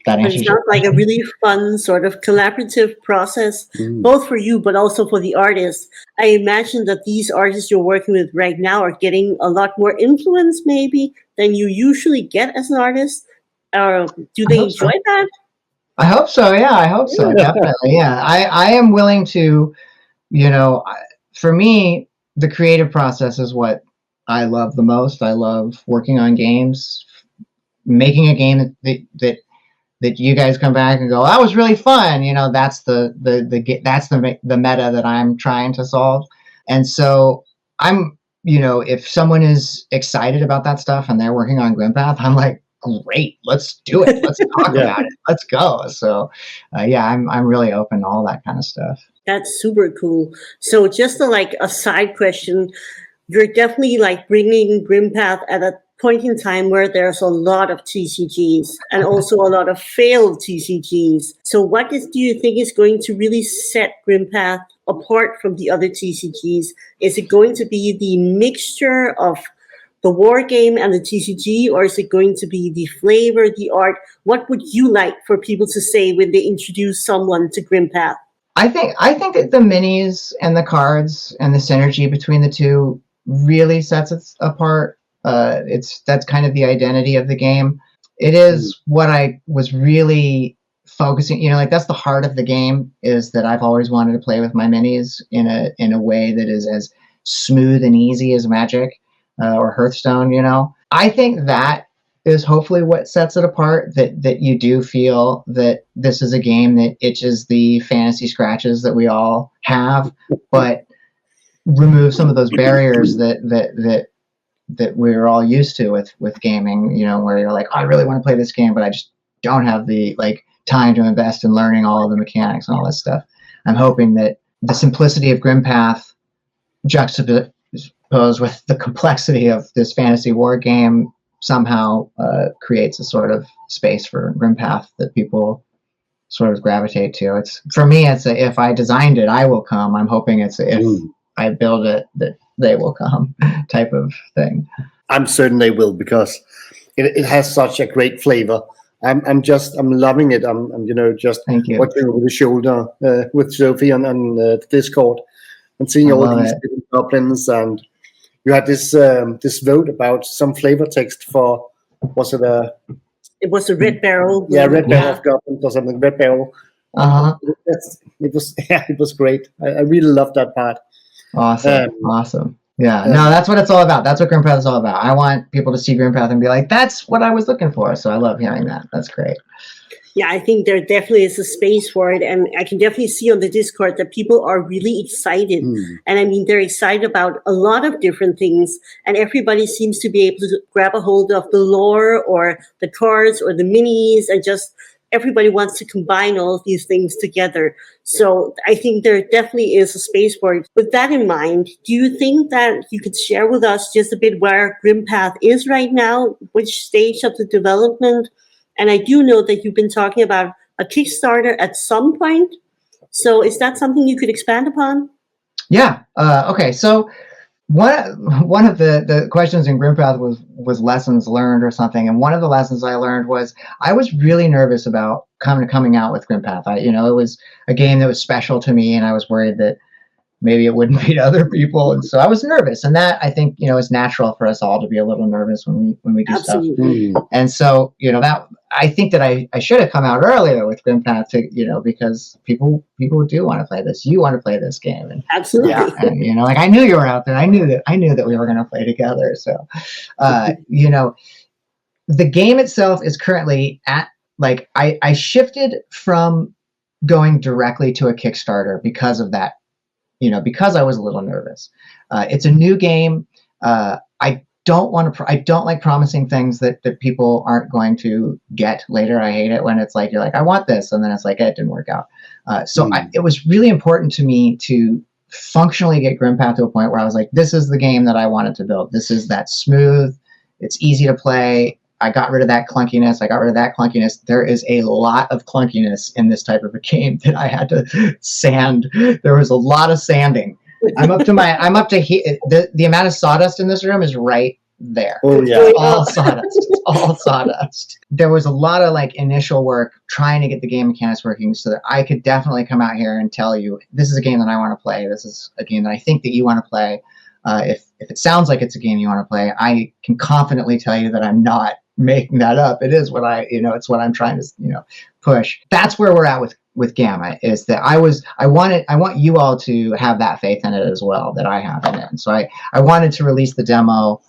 That answers it sounds like a really fun sort of collaborative process, both for you, but also for the artists. I imagine that these artists you're working with right now are getting a lot more influence maybe than you usually get as an artist. Do they enjoy that? I hope so. Yeah, I hope so. Definitely. Yeah. I am willing to, for me, the creative process is what I love the most. I love working on games, making a game that you guys come back and go, that was really fun. That's the meta that I'm trying to solve. And so I'm, if someone is excited about that stuff and they're working on Grimpath, I'm like, great, let's do it. Let's talk about it. Let's go. So, I'm really open to all that kind of stuff. That's super cool. So just a side question, you're definitely like bringing Grimpath at a point in time where there's a lot of TCGs and also a lot of failed TCGs. So what do you think is going to really set Grimpath apart from the other TCGs? Is it going to be the mixture of the Wargame and the TCG, or is it going to be the flavor, the art? What would you like for people to say when they introduce someone to Grimpath? I think that the minis and the cards and the synergy between the two really sets it apart. That's kind of the identity of the game. It is what I was really focusing, that's the heart of the game, is that I've always wanted to play with my minis in a way that is as smooth and easy as Magic or Hearthstone. I think that is hopefully what sets it apart, that you do feel that this is a game that itches the fantasy scratches that we all have, but remove some of those barriers that we're all used to with gaming, where you're like, oh, I really want to play this game, but I just don't have the time to invest in learning all of the mechanics and all this stuff. I'm hoping that the simplicity of Grimpath juxtaposed with the complexity of this fantasy war game somehow creates a sort of space for Grimpath that people sort of gravitate to. For me, it's if I designed it, I will come. I'm hoping it's if I build it, that they will come type of thing. I'm certain they will, because it has such a great flavor. I'm loving it. I'm just watching over the shoulder with Sofie on Discord. and seeing I all love these it. different goblins. And you had this this vote about some flavor text for, was it a It was a red barrel. red barrel of goblins or something, red barrel. Uh-huh. It was it was great. I really loved that part. Awesome. Yeah, no, that's what it's all about. That's what Grimpath is all about. I want people to see Grimpath and be like, that's what I was looking for. So I love hearing that. That's great. Yeah, I think there definitely is a space for it. And I can definitely see on the Discord that people are really excited. And I mean, they're excited about a lot of different things. And everybody seems to be able to grab a hold of the lore or the cards or the minis, and just everybody wants to combine all of these things together. So I think there definitely is a space for it. With that in mind, do you think that you could share with us just a bit where Grimpath is right now, which stage of the development? And I do know that you've been talking about a Kickstarter at some point. So is that something you could expand upon? Yeah. Okay. So one of the questions in Grimpath was lessons learned or something. And one of the lessons I learned was I was really nervous about coming out with Grimpath. It was a game that was special to me, and I was worried that maybe it wouldn't be to other people. And so I was nervous. And that, I think, is natural for us all to be a little nervous when we do Absolutely. stuff. And so, that I think that I should have come out earlier with Grimpath to, because people do want to play this. You want to play this game. And, Absolutely. Yeah, and, like I knew you were out there. I knew that we were going to play together. So, the game itself is currently at, like, I shifted from going directly to a Kickstarter because of that. Because I was a little nervous. It's a new game. I don't like promising things that people aren't going to get later. I hate it when it's like, you're like, I want this, and then it's like, it didn't work out. It was really important to me to functionally get Grimpath to a point where I was like, this is the game that I wanted to build. This is that smooth. It's easy to play. I got rid of that clunkiness. There is a lot of clunkiness in this type of a game that I had to sand. There was a lot of sanding. I'm up to the amount of sawdust in this room is right there. Oh yeah. It's all sawdust. There was a lot of initial work trying to get the game mechanics working so that I could definitely come out here and tell you, this is a game that I want to play. This is a game that I think that you want to play. If it sounds like it's a game you want to play, I can confidently tell you that I'm not making that up. It is what it's what I'm trying to, push. That's where we're at with Gamma, is that I want you all to have that faith in it as well that I have in it. And so I wanted to release the demo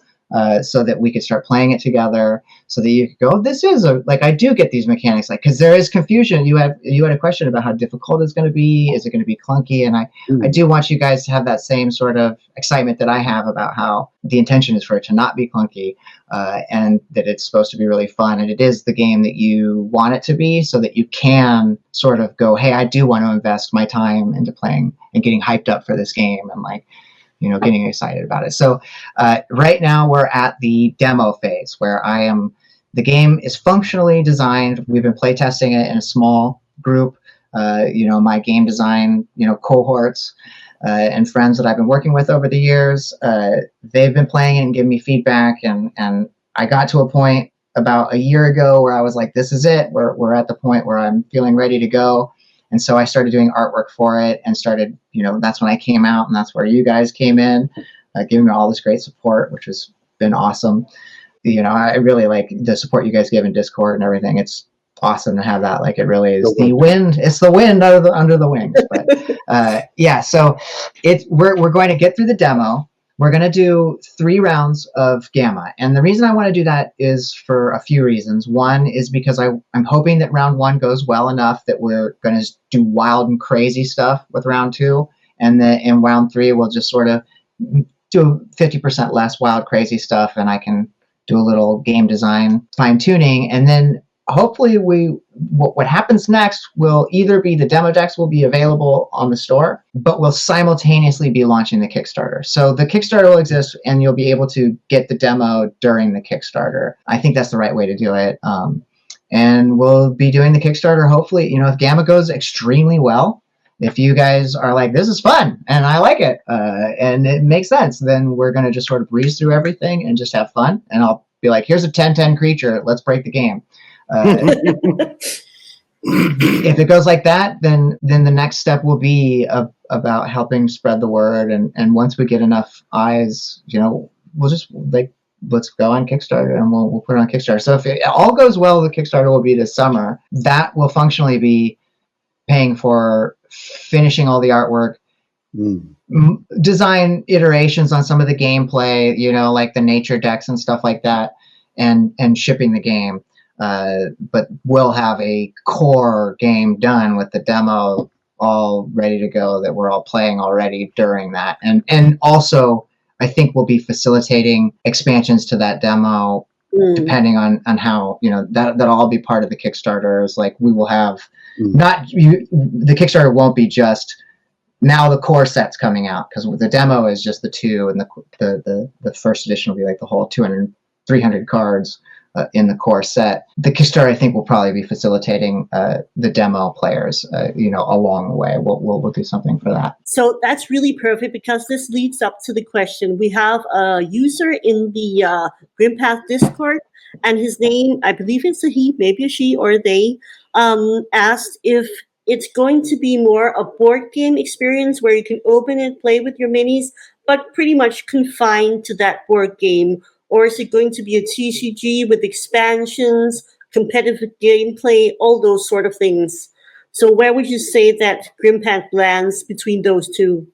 so that we could start playing it together, so that you could go, this is I do get these mechanics, because there is confusion. You had a question about how difficult it's going to be. Is it going to be clunky? And I do want you guys to have that same sort of excitement that I have about how the intention is for it to not be clunky, and that it's supposed to be really fun. And it is the game that you want it to be, so that you can sort of go, hey, I do want to invest my time into playing and getting hyped up for this game, and getting excited about it. So right now we're at the demo phase where the game is functionally designed. We've been playtesting it in a small group, my game design, cohorts and friends that I've been working with over the years. They've been playing it and giving me feedback. And I got to a point about a year ago where I was like, this is it. We're at the point where I'm feeling ready to go. And so I started doing artwork for it and started, that's when I came out, and that's where you guys came in, giving me all this great support, which has been awesome. I really like the support you guys give in Discord and everything. It's awesome to have that. It really is the wind. It's the wind under the wings. But yeah, so we're going to get through the demo. We're going to do 3 rounds of Gamma. And the reason I want to do that is for a few reasons. One is because I'm hoping that round 1 goes well enough that we're going to do wild and crazy stuff with round 2. And then in round 3, we'll just sort of do 50% less wild, crazy stuff. And I can do a little game design fine tuning. And then hopefully what happens next will either be the demo decks will be available on the store, but we'll simultaneously be launching the Kickstarter. So the Kickstarter will exist, and you'll be able to get the demo during the Kickstarter. I think that's the right way to do it. And we'll be doing the Kickstarter, hopefully, if Gamma goes extremely well, if you guys are like, this is fun and I like it, and it makes sense, then we're going to just sort of breeze through everything and just have fun. And I'll be like, here's a 10-10 creature. Let's break the game. If it goes like that, then the next step will be about helping spread the word, and once we get enough eyes, we'll just let's go on Kickstarter, and we'll put it on Kickstarter. So if it all goes well, the Kickstarter will be this summer. That will functionally be paying for finishing all the artwork, design iterations on some of the gameplay, like the nature decks and stuff like that, and shipping the game. But we'll have a core game done with the demo all ready to go that we're all playing already during that. And also, I think we'll be facilitating expansions to that demo depending on how, that'll all be part of the Kickstarter. Is like we will have the Kickstarter won't be just now the core set's coming out, because the demo is just the 2, and the first edition will be like the whole 300 cards in the core set. The Kickstarter, I think, will probably be facilitating the demo players, along the way. We'll do something for that. So that's really perfect, because this leads up to the question. We have a user in the Grimpath Discord, and his name, I believe it's a he, maybe a she or a they, asked if it's going to be more a board game experience where you can open it, play with your minis, but pretty much confined to that board game. Or is it going to be a TCG with expansions, competitive gameplay, all those sort of things? So where would you say that Grimpath lands between those two?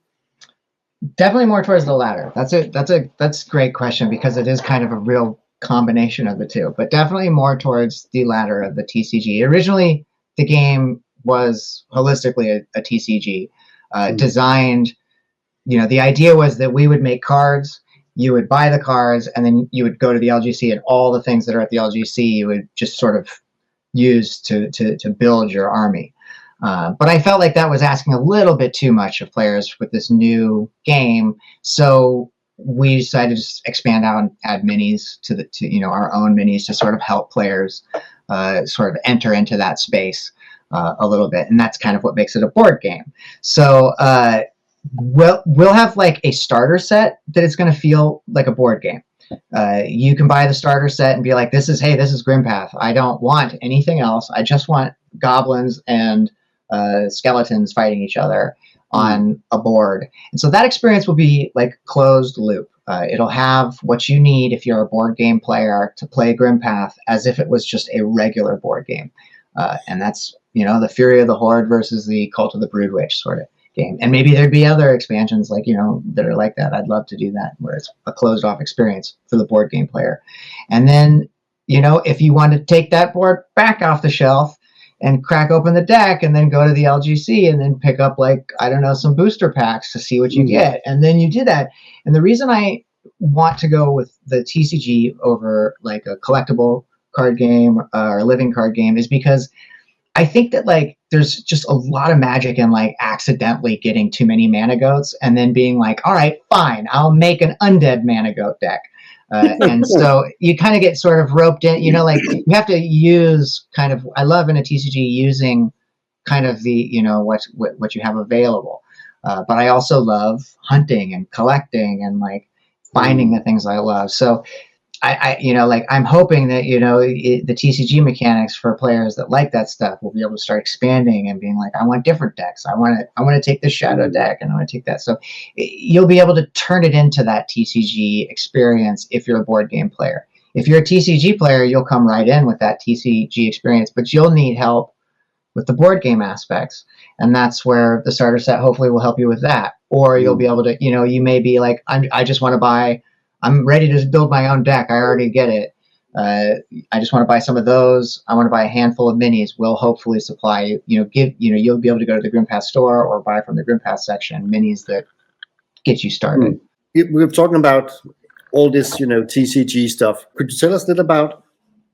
Definitely more towards the latter. That's a great question, because it is kind of a real combination of the two, but definitely more towards the latter of the TCG. Originally, the game was holistically a TCG, designed, the idea was that we would make cards, you would buy the cards, and then you would go to the LGC, and all the things that are at the LGC you would just sort of use to build your army. But I felt like that was asking a little bit too much of players with this new game, so we decided to just expand out and add minis to our own minis to sort of help players sort of enter into that space a little bit, and that's kind of what makes it a board game. So we'll have like a starter set that it's going to feel like a board game. You can buy the starter set and be like, this is Grimpath. I don't want anything else. I just want goblins and skeletons fighting each other on a board. And so that experience will be like closed loop. It'll have what you need if you're a board game player to play Grimpath as if it was just a regular board game. And that's, the Fury of the Horde versus the Cult of the Broodwitch sort of game. And maybe there'd be other expansions like, that are like that. I'd love to do that, where it's a closed off experience for the board game player. And then, if you want to take that board back off the shelf and crack open the deck and then go to the LGC and then pick up some booster packs to see what you get. And then you do that. And the reason I want to go with the TCG over like a collectible card game or a living card game is because I think that there's just a lot of magic in accidentally getting too many mana goats and then being like, all right, fine, I'll make an undead mana goat deck. And so you kind of get sort of roped in, you have to use I love in a TCG using kind of the, what you have available. But I also love hunting and collecting and finding the things I love. So I'm hoping that, the TCG mechanics for players that like that stuff will be able to start expanding and being like, I want different decks. I want to take this shadow deck and I want to take that. So you'll be able to turn it into that TCG experience if you're a board game player. If you're a TCG player, you'll come right in with that TCG experience, but you'll need help with the board game aspects. And that's where the starter set hopefully will help you with that. Or you'll be able to, you may be like, I just want to buy, I'm ready to build my own deck. I already get it. I just want to buy some of those. I want to buy a handful of minis. We'll hopefully supply you'll be able to go to the Grimpath store or buy from the Grimpath section minis that get you started. We're talking about all this, TCG stuff. Could you tell us a little about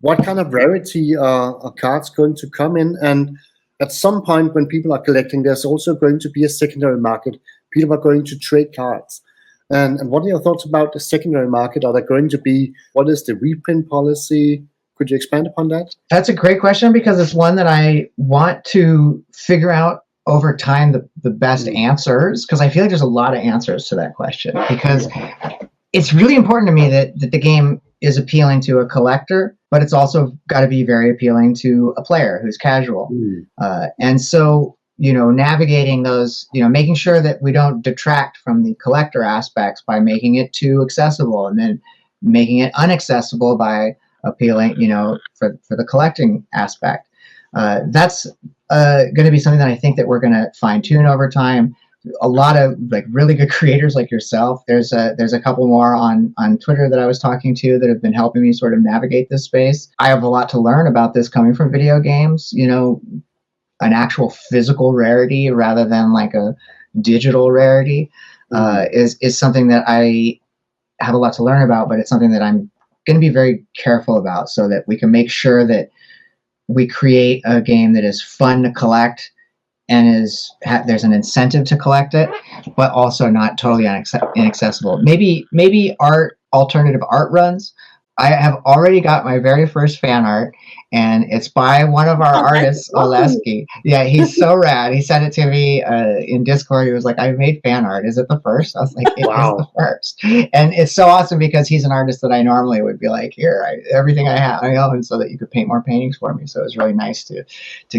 what kind of rarity are cards going to come in? And at some point when people are collecting, there's also going to be a secondary market. People are going to trade cards. And what are your thoughts about the secondary market? Are there going to be, what is the reprint policy? Could you expand upon that? That's a great question, because it's one that I want to figure out over time the best answers, because I feel like there's a lot of answers to that question, because it's really important to me that the game is appealing to a collector, but it's also got to be very appealing to a player who's casual. And so navigating those, making sure that we don't detract from the collector aspects by making it too accessible, and then making it unaccessible by appealing, for the collecting aspect. That's going to be something that I think that we're going to fine tune over time. A lot of like really good creators like yourself. There's a couple more on Twitter that I was talking to that have been helping me sort of navigate this space. I have a lot to learn about this coming from video games, an actual physical rarity rather than like a digital rarity is something that I have a lot to learn about, but it's something that I'm going to be very careful about so that we can make sure that we create a game that is fun to collect and there's an incentive to collect it, but also not totally inaccessible. Maybe alternative art runs. I have already got my very first fan art, and it's by one of our artists, Oleski. Yeah, he's so rad. He sent it to me in Discord. He was like, I made fan art. Is it the first? I was like, it is the first. And it's so awesome because he's an artist that I normally would be like, here, everything I have, I own, so that you could paint more paintings for me. So it was really nice to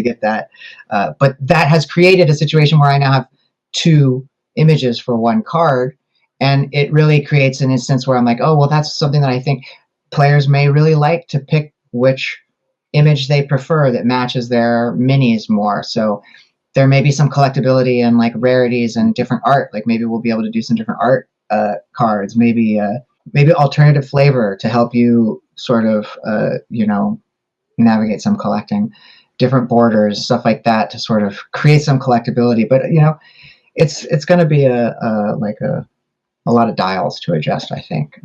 get that. But that has created a situation where I now have 2 images for 1 card. And it really creates an instance where I'm like, oh, well, that's something that I think players may really like to pick which image they prefer that matches their minis more. So there may be some collectability and like rarities and different art. Like maybe we'll be able to do some different art cards, maybe alternative flavor to help you sort of, navigate some collecting, different borders, stuff like that to sort of create some collectability. But, it's going to be a lot of dials to adjust, I think.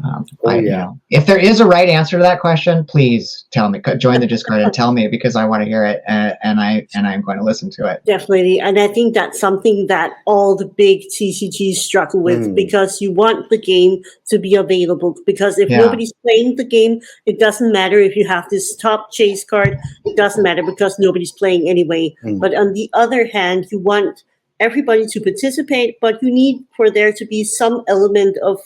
If there is a right answer to that question, please tell me. Join the Discord and tell me, because I want to hear it, and I'm going to listen to it. Definitely, and I think that's something that all the big TCGs struggle with, because you want the game to be available. Because if nobody's playing the game, it doesn't matter if you have this top chase card. It doesn't matter because nobody's playing anyway. But on the other hand, you want everybody to participate, but you need for there to be some element of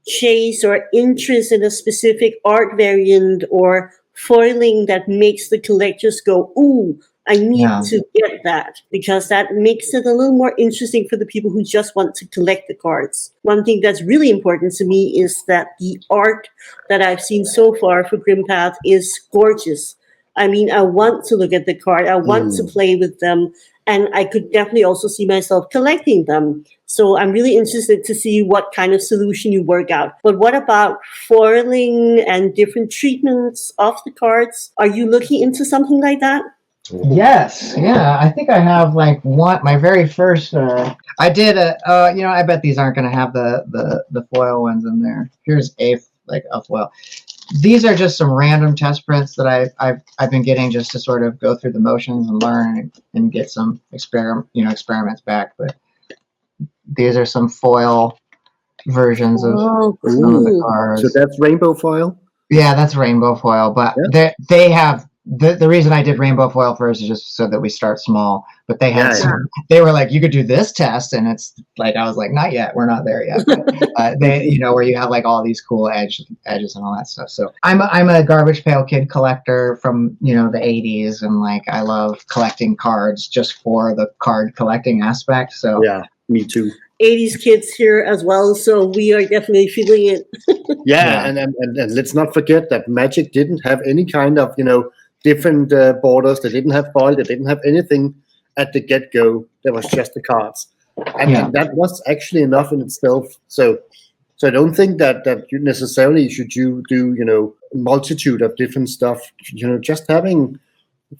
chase or interest in a specific art variant or foiling that makes the collectors go, ooh, I need to get that, because that makes it a little more interesting for the people who just want to collect the cards. One thing that's really important to me is that the art that I've seen so far for Grimpath is gorgeous. I mean, I want to look at the card. I want to play with them. And I could definitely also see myself collecting them. So I'm really interested to see what kind of solution you work out. But what about foiling and different treatments of the cards? Are you looking into something like that? Yes. Yeah. I think I have my very first, I did I bet these aren't going to have the foil ones in there. Here's a foil. These are just some random test prints that I've been getting just to sort of go through the motions and learn and get some experiments back. But these are some foil versions of some of the cards. So that's rainbow foil? Yeah, that's rainbow foil. But they have the reason I did rainbow foil first is just so that we start small. But they had they were like, you could do this test, and it's like I was like, not yet, we're not there yet. But, they where you have like all these cool edges and all that stuff. So I'm a garbage pail kid collector from the 80s, and like I love collecting cards just for the card collecting aspect. So yeah, me too. 80s kids here as well, so we are definitely feeling it. And let's not forget that Magic didn't have any kind of different borders. They didn't have foil. They didn't have anything at the get-go. There was just the cards, and that was actually enough in itself. So I don't think that you necessarily should do multitude of different stuff. Just having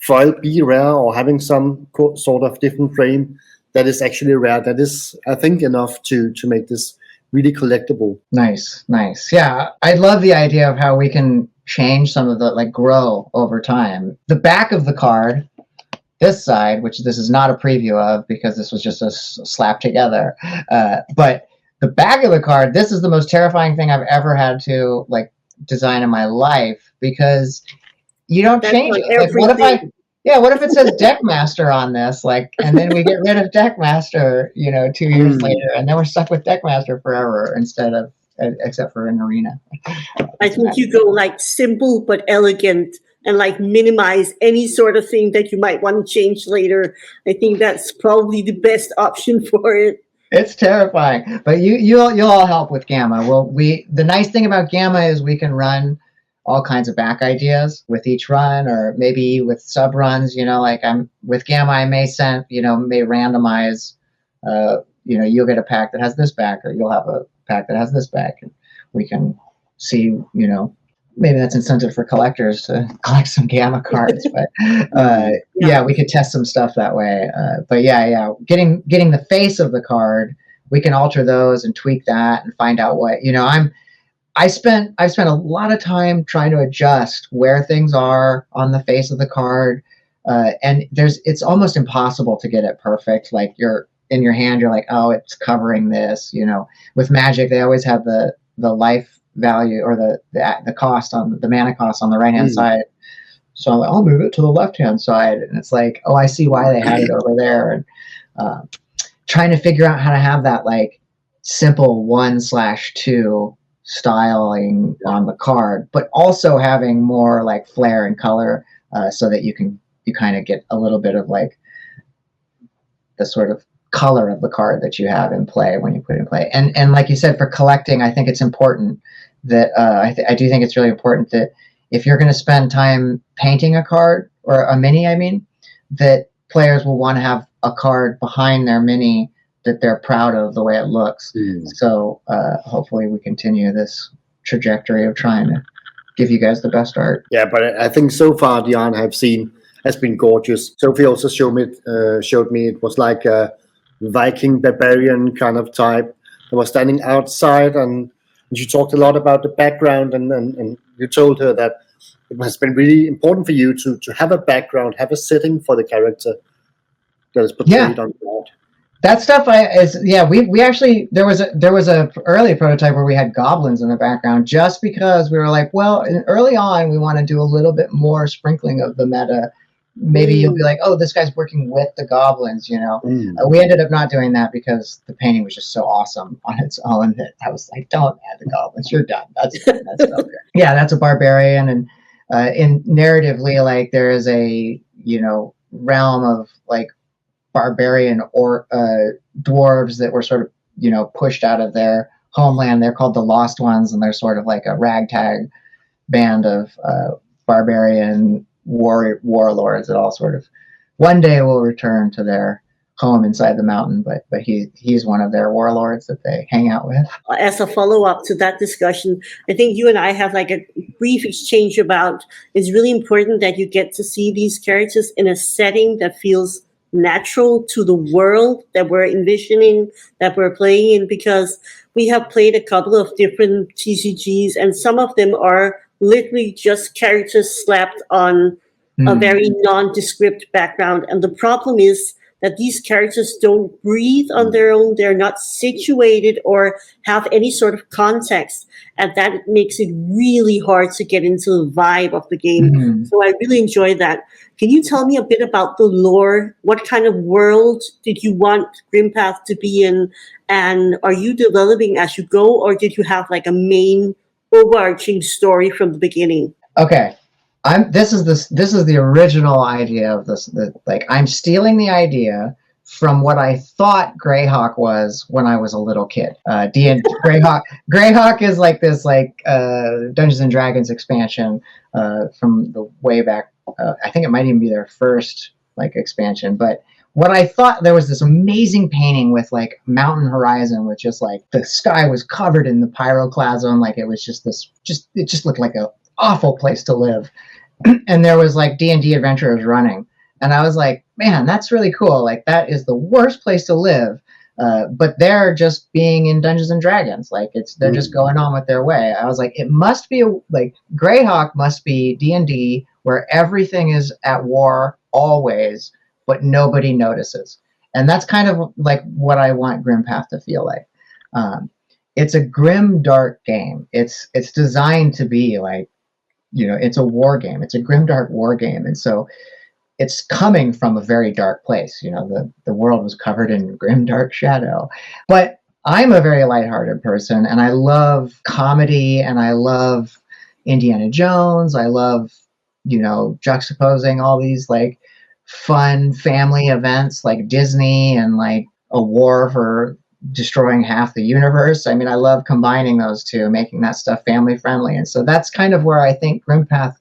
foil be rare or having some sort of different frame that is actually rare. That is, I think, enough to make this really collectible. Nice. Yeah, I love the idea of how we can change some of the grow over time. The back of the card, this side, which this is not a preview of because this was just a slap together, but the back of the card, this is the most terrifying thing I've ever had to design in my life, because you don't change it. What if it says Deckmaster on this, and then we get rid of Deckmaster, 2 years later, and then we're stuck with Deckmaster forever instead of, except for an arena. I think you go simple but elegant and like minimize any sort of thing that you might want to change later. I think that's probably the best option for it. It's terrifying, but you'll all help with Gamma. Well, the nice thing about Gamma is we can run all kinds of back ideas with each run, or maybe with sub runs. Like with Gamma, I may randomize. You'll get a pack that has this back, or you'll have a pack that has this back, and we can see. Maybe that's incentive for collectors to collect some Gamma cards, but yeah, we could test some stuff that way. But yeah, getting the face of the card, we can alter those and tweak that and find out what I've spent a lot of time trying to adjust where things are on the face of the card, and it's almost impossible to get it perfect. Like you're in your hand, you're like, oh, it's covering this. With Magic, they always have the life value or the cost on the mana cost on the right hand side. So I'm like, I'll move it to the left hand side, and it's like, oh, I see why they had it over there, and trying to figure out how to have that like simple 1/2 styling on the card, but also having more like flair and color, so that you kind of get a little bit of like the sort of color of the card that you have in play when you put it in play. And like you said, for collecting, I think it's important that I do think it's really important that if you're going to spend time painting a card, or a mini, that players will want to have a card behind their mini that they're proud of the way it looks. So hopefully we continue this trajectory of trying to give you guys the best art. Yeah, but I think so far the art I've seen has been gorgeous. Sophie also showed me it was like a Viking barbarian kind of type that was standing outside, and she talked a lot about the background, and you told her that it has been really important for you to have a background, have a setting for the character that is portrayed on the board. That stuff we actually there was a early prototype where we had goblins in the background, just because we were like, well, early on we want to do a little bit more sprinkling of the meta. Maybe you'll be like, oh, this guy's working with the goblins, We ended up not doing that because the painting was just so awesome on its own that I was like, don't add the goblins, you're done. That's okay. Yeah, that's a barbarian, and in narratively, like there is a realm of like barbarian or dwarves that were sort of pushed out of their homeland. They're called the Lost Ones, and they're sort of like a ragtag band of barbarian warlords that all sort of one day will return to their home inside the mountain, but he's one of their warlords that they hang out with. As a follow-up to that discussion, I think you and I have like a brief exchange about it's really important that you get to see these characters in a setting that feels natural to the world that we're envisioning, that we're playing in, because we have played a couple of different TCGs, and some of them are literally just characters slapped on a very nondescript background. And the problem is that these characters don't breathe on their own. They're not situated or have any sort of context. And that makes it really hard to get into the vibe of the game. So I really enjoy that. Can you tell me a bit about the lore? What kind of world did you want Grimpath to be in? And are you developing as you go, or did you have like a main overarching story from the beginning? Okay. This is the original idea of this. I'm stealing the idea from what I thought Greyhawk was when I was a little kid. Greyhawk is like this Dungeons and Dragons expansion from the way back. I think it might even be their first expansion. But what I thought, there was this amazing painting with mountain horizon with just the sky was covered in the pyroclasm. It was it just looked like an awful place to live. And there was D&D adventurers running. And I was like, man, that's really cool. That is the worst place to live. But they're just being in Dungeons and Dragons. They're just going on with their way. I was like, it must be Greyhawk must be D&D where everything is at war always, but nobody notices. And that's kind of what I want Grimpath to feel like. It's a grim, dark game. It's designed to be it's a war game. It's a grim, dark war game. And so it's coming from a very dark place. The world was covered in grim, dark shadow. But I'm a very lighthearted person, and I love comedy, and I love Indiana Jones. I love, juxtaposing all these like fun family events like Disney and like a war for destroying half the universe. I mean, I love combining those two, making that stuff family friendly. And so that's kind of where I think Grimpath,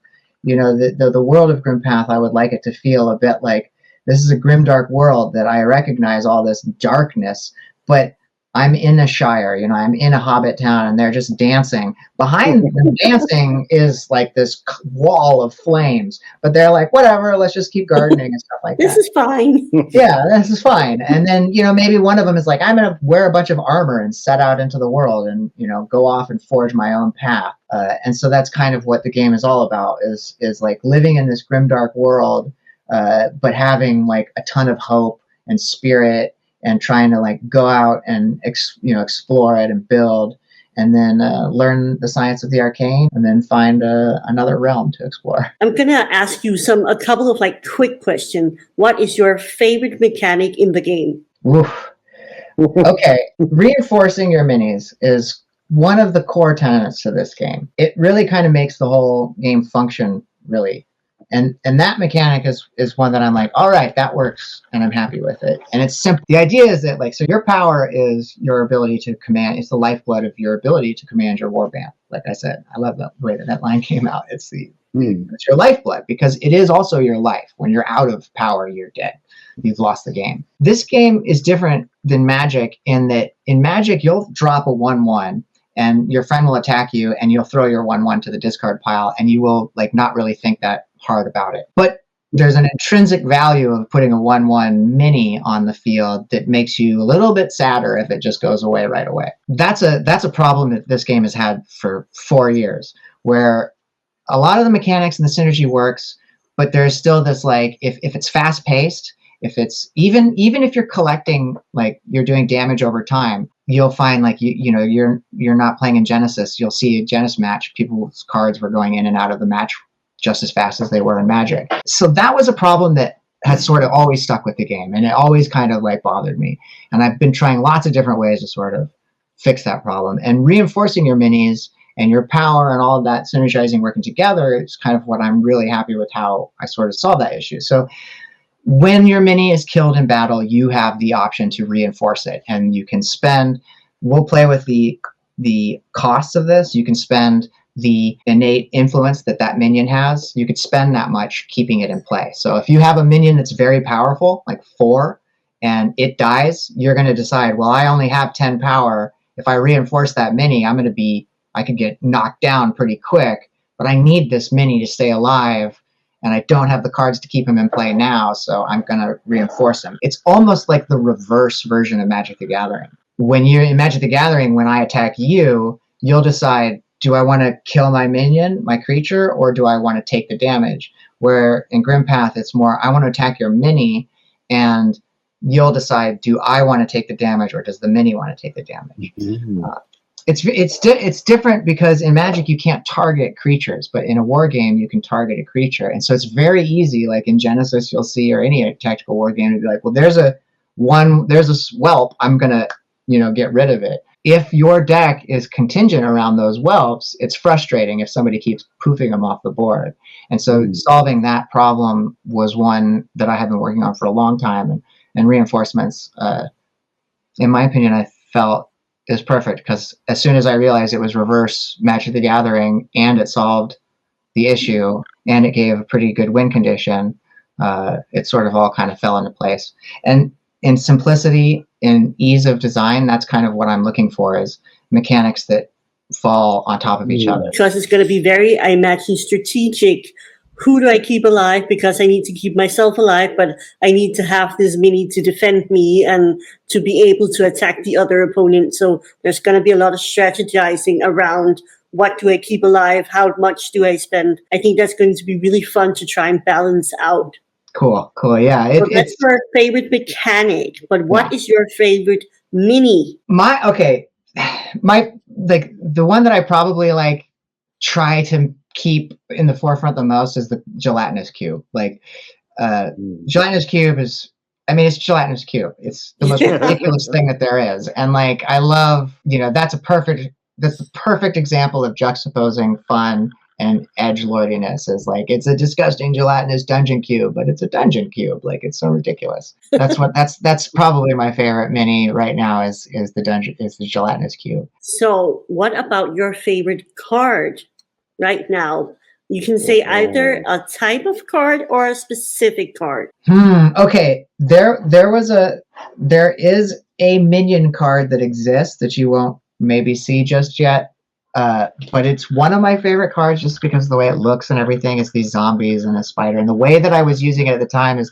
the world of Grimpath, I would like it to feel a bit like this is a grimdark world that I recognize all this darkness, but I'm in a shire, I'm in a hobbit town, and they're just dancing. Behind them dancing is like this wall of flames, but they're like, whatever, let's just keep gardening and stuff like that. This is fine. Yeah, this is fine. And then, maybe one of them is like, I'm going to wear a bunch of armor and set out into the world and, go off and forge my own path. And so that's kind of what the game is all about, is like living in this grimdark world, but having like a ton of hope and spirit, and trying to like go out and explore it and build, and then learn the science of the arcane, and then find another realm to explore. I'm gonna ask you a couple of like quick questions. What is your favorite mechanic in the game? Oof. Okay, reinforcing your minis is one of the core tenets to this game. It really kind of makes the whole game function really. And that mechanic is one that I'm like, all right, that works, and I'm happy with it. And it's simple. The idea is that so your power is your ability to command. It's the lifeblood of your ability to command your warband. Like I said, I love the way that line came out. It's your lifeblood, because it is also your life. When you're out of power, you're dead. You've lost the game. This game is different than Magic in that in Magic, you'll drop a 1/1. And your friend will attack you, and you'll throw your 1/1 to the discard pile, and you will like not really think that hard about it. But there's an intrinsic value of putting a 1/1 mini on the field that makes you a little bit sadder if it just goes away right away. That's a problem that this game has had for 4 years, where a lot of the mechanics and the synergy works, but there's still this like if it's fast paced, if it's even if you're collecting, like you're doing damage over time, you'll find like you're not playing in Genesis. You'll see a Genesis match, people's cards were going in and out of the match just as fast as they were in Magic. So that was a problem that has sort of always stuck with the game, and it always kind of like bothered me. And I've been trying lots of different ways to sort of fix that problem. And reinforcing your minis and your power and all of that synergizing, working together, is kind of what I'm really happy with how I sort of solve that issue. So when your mini is killed in battle, you have the option to reinforce it, and you can spend. We'll play with the costs of this. You can spend the innate influence that minion has. You could spend that much keeping it in play. So if you have a minion that's very powerful, like 4, and it dies, you're going to decide, well, I only have 10 power. If I reinforce that mini, I could get knocked down pretty quick, but I need this mini to stay alive, and I don't have the cards to keep him in play now, so I'm going to reinforce him. It's almost like the reverse version of Magic the Gathering. When you're in Magic the Gathering, when I attack you, you'll decide, do I want to kill my minion, my creature, or do I want to take the damage? Where in Grimpath, it's more, I want to attack your mini, and you'll decide, do I want to take the damage, or does the mini want to take the damage? Mm-hmm. It's different because in Magic you can't target creatures, but in a war game you can target a creature, and so it's very easy. Like in Genesis, you'll see, or any tactical war game, to be like, well, there's a whelp, I'm gonna get rid of it. If your deck is contingent around those whelps, it's frustrating if somebody keeps poofing them off the board. And so solving that problem was one that I have been working on for a long time, and reinforcements, in my opinion, I felt is perfect, because as soon as I realized it was reverse Magic the Gathering and it solved the issue and it gave a pretty good win condition, it sort of all kind of fell into place. And in simplicity, in ease of design, that's kind of what I'm looking for, is mechanics that fall on top of each other. Because it's going to be very, I imagine, strategic. Who do I keep alive? Because I need to keep myself alive, but I need to have this mini to defend me and to be able to attack the other opponent. So there's going to be a lot of strategizing around what do I keep alive? How much do I spend? I think that's going to be really fun to try and balance out. Cool. Yeah. So that's your favorite mechanic, but what is your favorite mini? The one that I probably try to keep in the forefront the most is the gelatinous cube. Gelatinous cube is, it's gelatinous cube. It's the most ridiculous thing that there is. And I love, that's the perfect example of juxtaposing fun and edgelordiness as like it's a disgusting gelatinous dungeon cube, but it's a dungeon cube. Like it's so ridiculous. That's probably my favorite mini right now is the gelatinous cube. So, what about your favorite card right now? You can say either a type of card or a specific card. Okay. There is a minion card that exists that you won't maybe see just yet. But it's one of my favorite cards just because of the way it looks and everything. It's these zombies and a spider. And the way that I was using it at the time is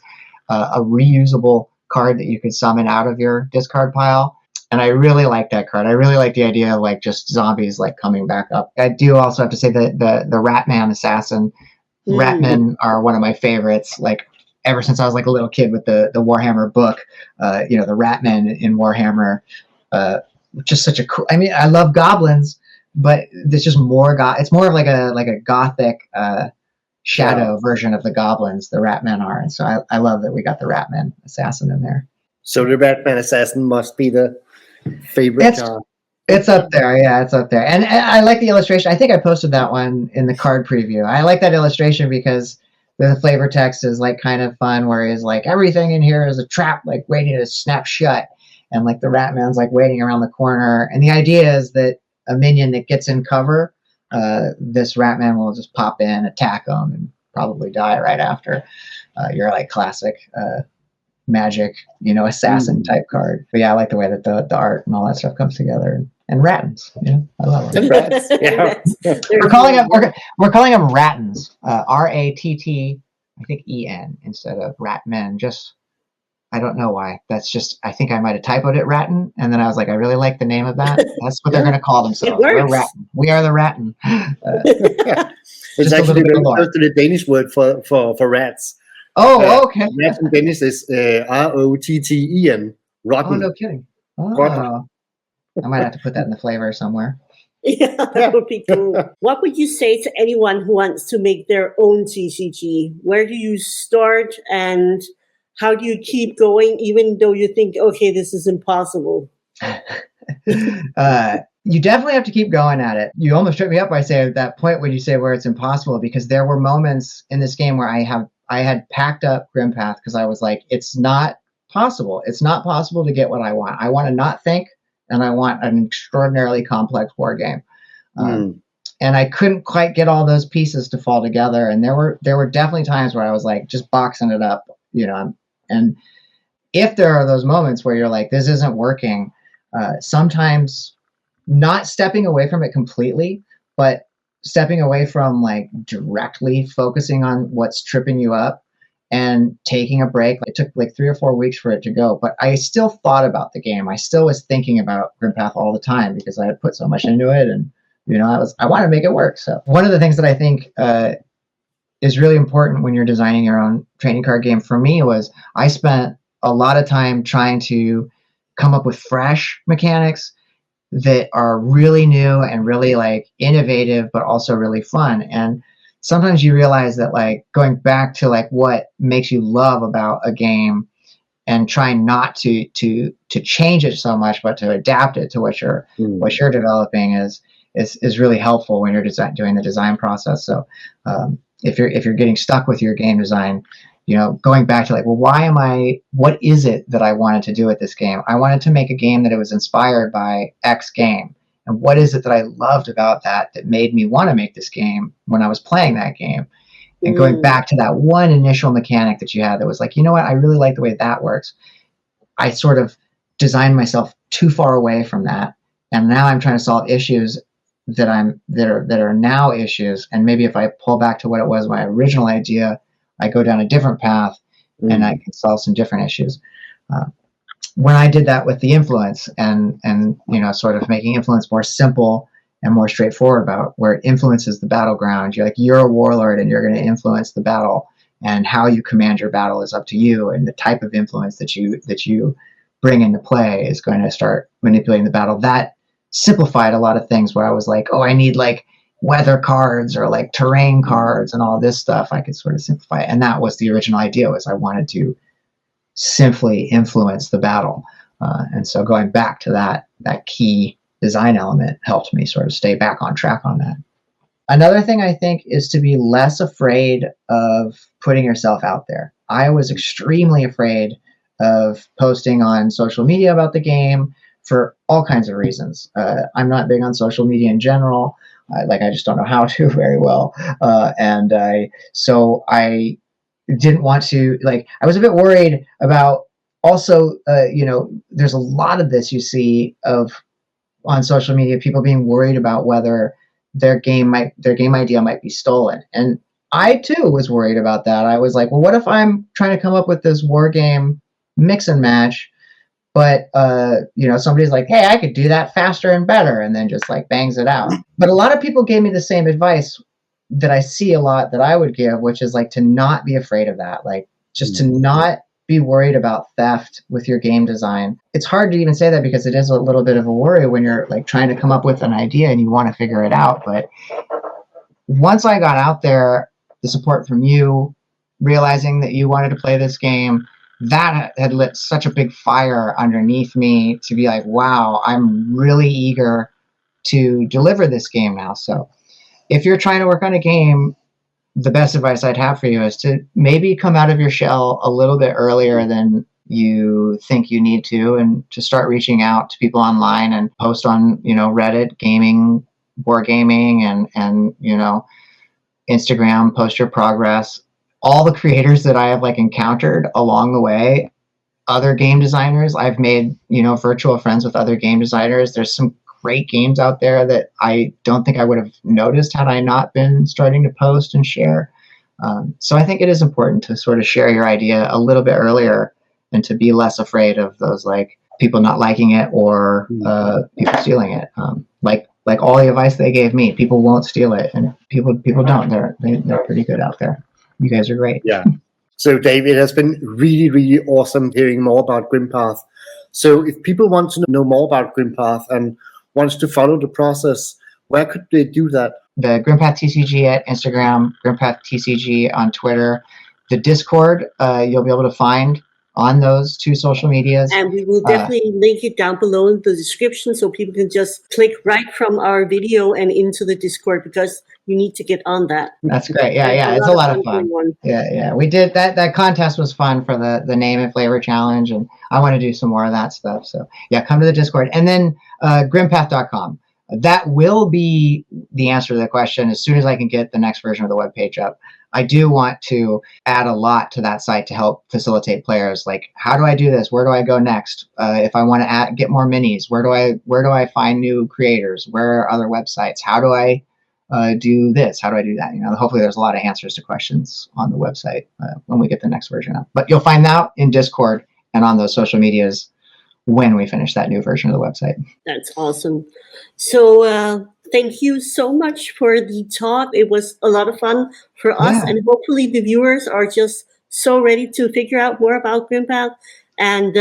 a reusable card that you could summon out of your discard pile. And I really like that card. I really like the idea of like just zombies like coming back up. I do also have to say that the Ratman Assassin, Ratmen are one of my favorites. Like ever since I was like a little kid with the Warhammer book, the Ratmen in Warhammer, just such a cool. I mean, I love goblins, but there's just more. It's more of like a gothic shadow version of the goblins. The Ratmen are, and so I love that we got the Ratman Assassin in there. So the Ratman Assassin must be the favorite card. It's up there, yeah, it's up there. And I like the illustration. I think I posted that one in the card preview. I like that illustration because the flavor text is like kind of fun, where he's like, everything in here is a trap, like waiting to snap shut. And like the Ratman's like waiting around the corner. And the idea is that a minion that gets in cover, this Ratman will just pop in, attack them, and probably die right after. Your like classic magic, assassin type card. But yeah, I like the way that the art and all that stuff comes together. And Rattans, I love them. Rats, yeah. We're calling them Rattans. RATT, I think EN instead of Ratmen. Just I don't know why. That's just I think I might have typoed it Rattan, and then I was like, I really like the name of that. That's what they're going to call themselves. We're Rattan. We are the Rattan. It's actually very close to the Danish word for rats. Oh, okay. Rats in Danish is ROTTEN. Rotten. Oh, no kidding. Oh. I might have to put that in the flavor somewhere. Yeah, that would be cool. What would you say to anyone who wants to make their own TCG? Where do you start and how do you keep going even though you think, okay, this is impossible? You definitely have to keep going at it. You almost tripped me up by saying at that point when you say where it's impossible, because there were moments in this game where I had packed up Grimpath because I was like, it's not possible. It's not possible to get what I want. I want to not think, and I want an extraordinarily complex war game. And I couldn't quite get all those pieces to fall together. And there were definitely times where I was like just boxing it up, and if there are those moments where you're like, this isn't working, sometimes not stepping away from it completely, but stepping away from like directly focusing on what's tripping you up and taking a break. It took like 3 or 4 weeks for it to go, but I still thought about the game. I still was thinking about Grimpath all the time because I had put so much into it, and I want to make it work. So one of the things that I think is really important when you're designing your own trading card game for me was I spent a lot of time trying to come up with fresh mechanics that are really new and really like innovative, but also really fun. And sometimes you realize that like going back to like what makes you love about a game and trying not to change it so much, but to adapt it to what you're developing is really helpful when you're doing the design process. So if you're getting stuck with your game design, going back to like, well, what is it that I wanted to do with this game? I wanted to make a game that it was inspired by X game. And what is it that I loved about that made me want to make this game when I was playing that game? And going back to that one initial mechanic that you had that was like, you know what, I really like the way that works. I sort of designed myself too far away from that. And now I'm trying to solve issues that are now issues. And maybe if I pull back to what it was my original idea, I go down a different path and I can solve some different issues. When I did that with the influence and sort of making influence more simple and more straightforward about where influence is the battleground, you're a warlord and you're going to influence the battle, and how you command your battle is up to you, and the type of influence that you bring into play is going to start manipulating the battle. That simplified a lot of things where I was like, oh, I need like weather cards or like terrain cards and all this stuff. I could sort of simplify it. And that was the original idea, was I wanted to simply influence the battle. And so going back to that key design element helped me sort of stay back on track on that. Another thing I think is to be less afraid of putting yourself out there. I was extremely afraid of posting on social media about the game for all kinds of reasons. I'm not big on social media in general. I just don't know how to very well. So I didn't want to, I was a bit worried about also, there's a lot of this you see on social media, people being worried about whether their game idea might be stolen. And I too was worried about that. I was like, well, what if I'm trying to come up with this war game mix and match, but somebody's like, hey, I could do that faster and better, and then just bangs it out. But a lot of people gave me the same advice that I see a lot that I would give, which is to not be afraid of that. Just to not be worried about theft with your game design. It's hard to even say that because it is a little bit of a worry when you're trying to come up with an idea and you want to figure it out. But once I got out there, the support from you, realizing that you wanted to play this game, that had lit such a big fire underneath me to be like, wow, I'm really eager to deliver this game now. So if you're trying to work on a game, the best advice I'd have for you is to maybe come out of your shell a little bit earlier than you think you need to, and to start reaching out to people online and post on, Reddit, gaming, wargaming, and Instagram, post your progress. All the creators that I have encountered along the way, other game designers, I've made, virtual friends with other game designers. There's some great games out there that I don't think I would have noticed had I not been starting to post and share. So I think it is important to sort of share your idea a little bit earlier and to be less afraid of those people not liking it or people stealing it. Like all the advice they gave me, people won't steal it, and people don't. They're pretty good out there. You guys are great. Yeah. So Dave, it has been really, really awesome hearing more about Grimpath. So if people want to know more about Grimpath and wants to follow the process, where could they do that? The Grimpath TCG at Instagram, Grimpath TCG on Twitter. The Discord, you'll be able to find on those two social medias. And we will definitely link it down below in the description so people can just click right from our video and into the Discord, because you need to get on that. That's great. Yeah. It's a lot of fun. Yeah. We did that contest was fun for the name and flavor challenge, and I want to do some more of that stuff. So yeah, come to the Discord. And then grimpath.com. That will be the answer to the question as soon as I can get the next version of the webpage up. I do want to add a lot to that site to help facilitate players. How do I do this? Where do I go next? If I want to get more minis, where do I find new creators? Where are other websites? How do I do this? How do I do that? Hopefully there's a lot of answers to questions on the website when we get the next version up. But you'll find that in Discord and on those social medias when we finish that new version of the website. That's awesome. So thank you so much for the talk. It was a lot of fun for us, and hopefully the viewers are just so ready to figure out more about Grimpath. And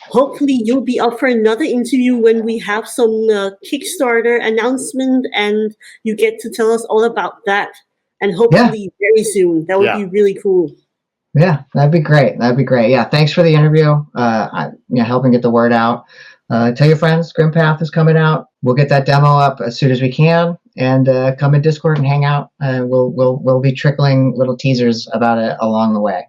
hopefully you'll be up for another interview when we have some Kickstarter announcement, and you get to tell us all about that. And hopefully very soon. That would be really cool. Yeah, that'd be great. Yeah, thanks for the interview. Helping get the word out. Tell your friends, Grimpath is coming out. We'll get that demo up as soon as we can, and come in Discord and hang out. We'll be trickling little teasers about it along the way.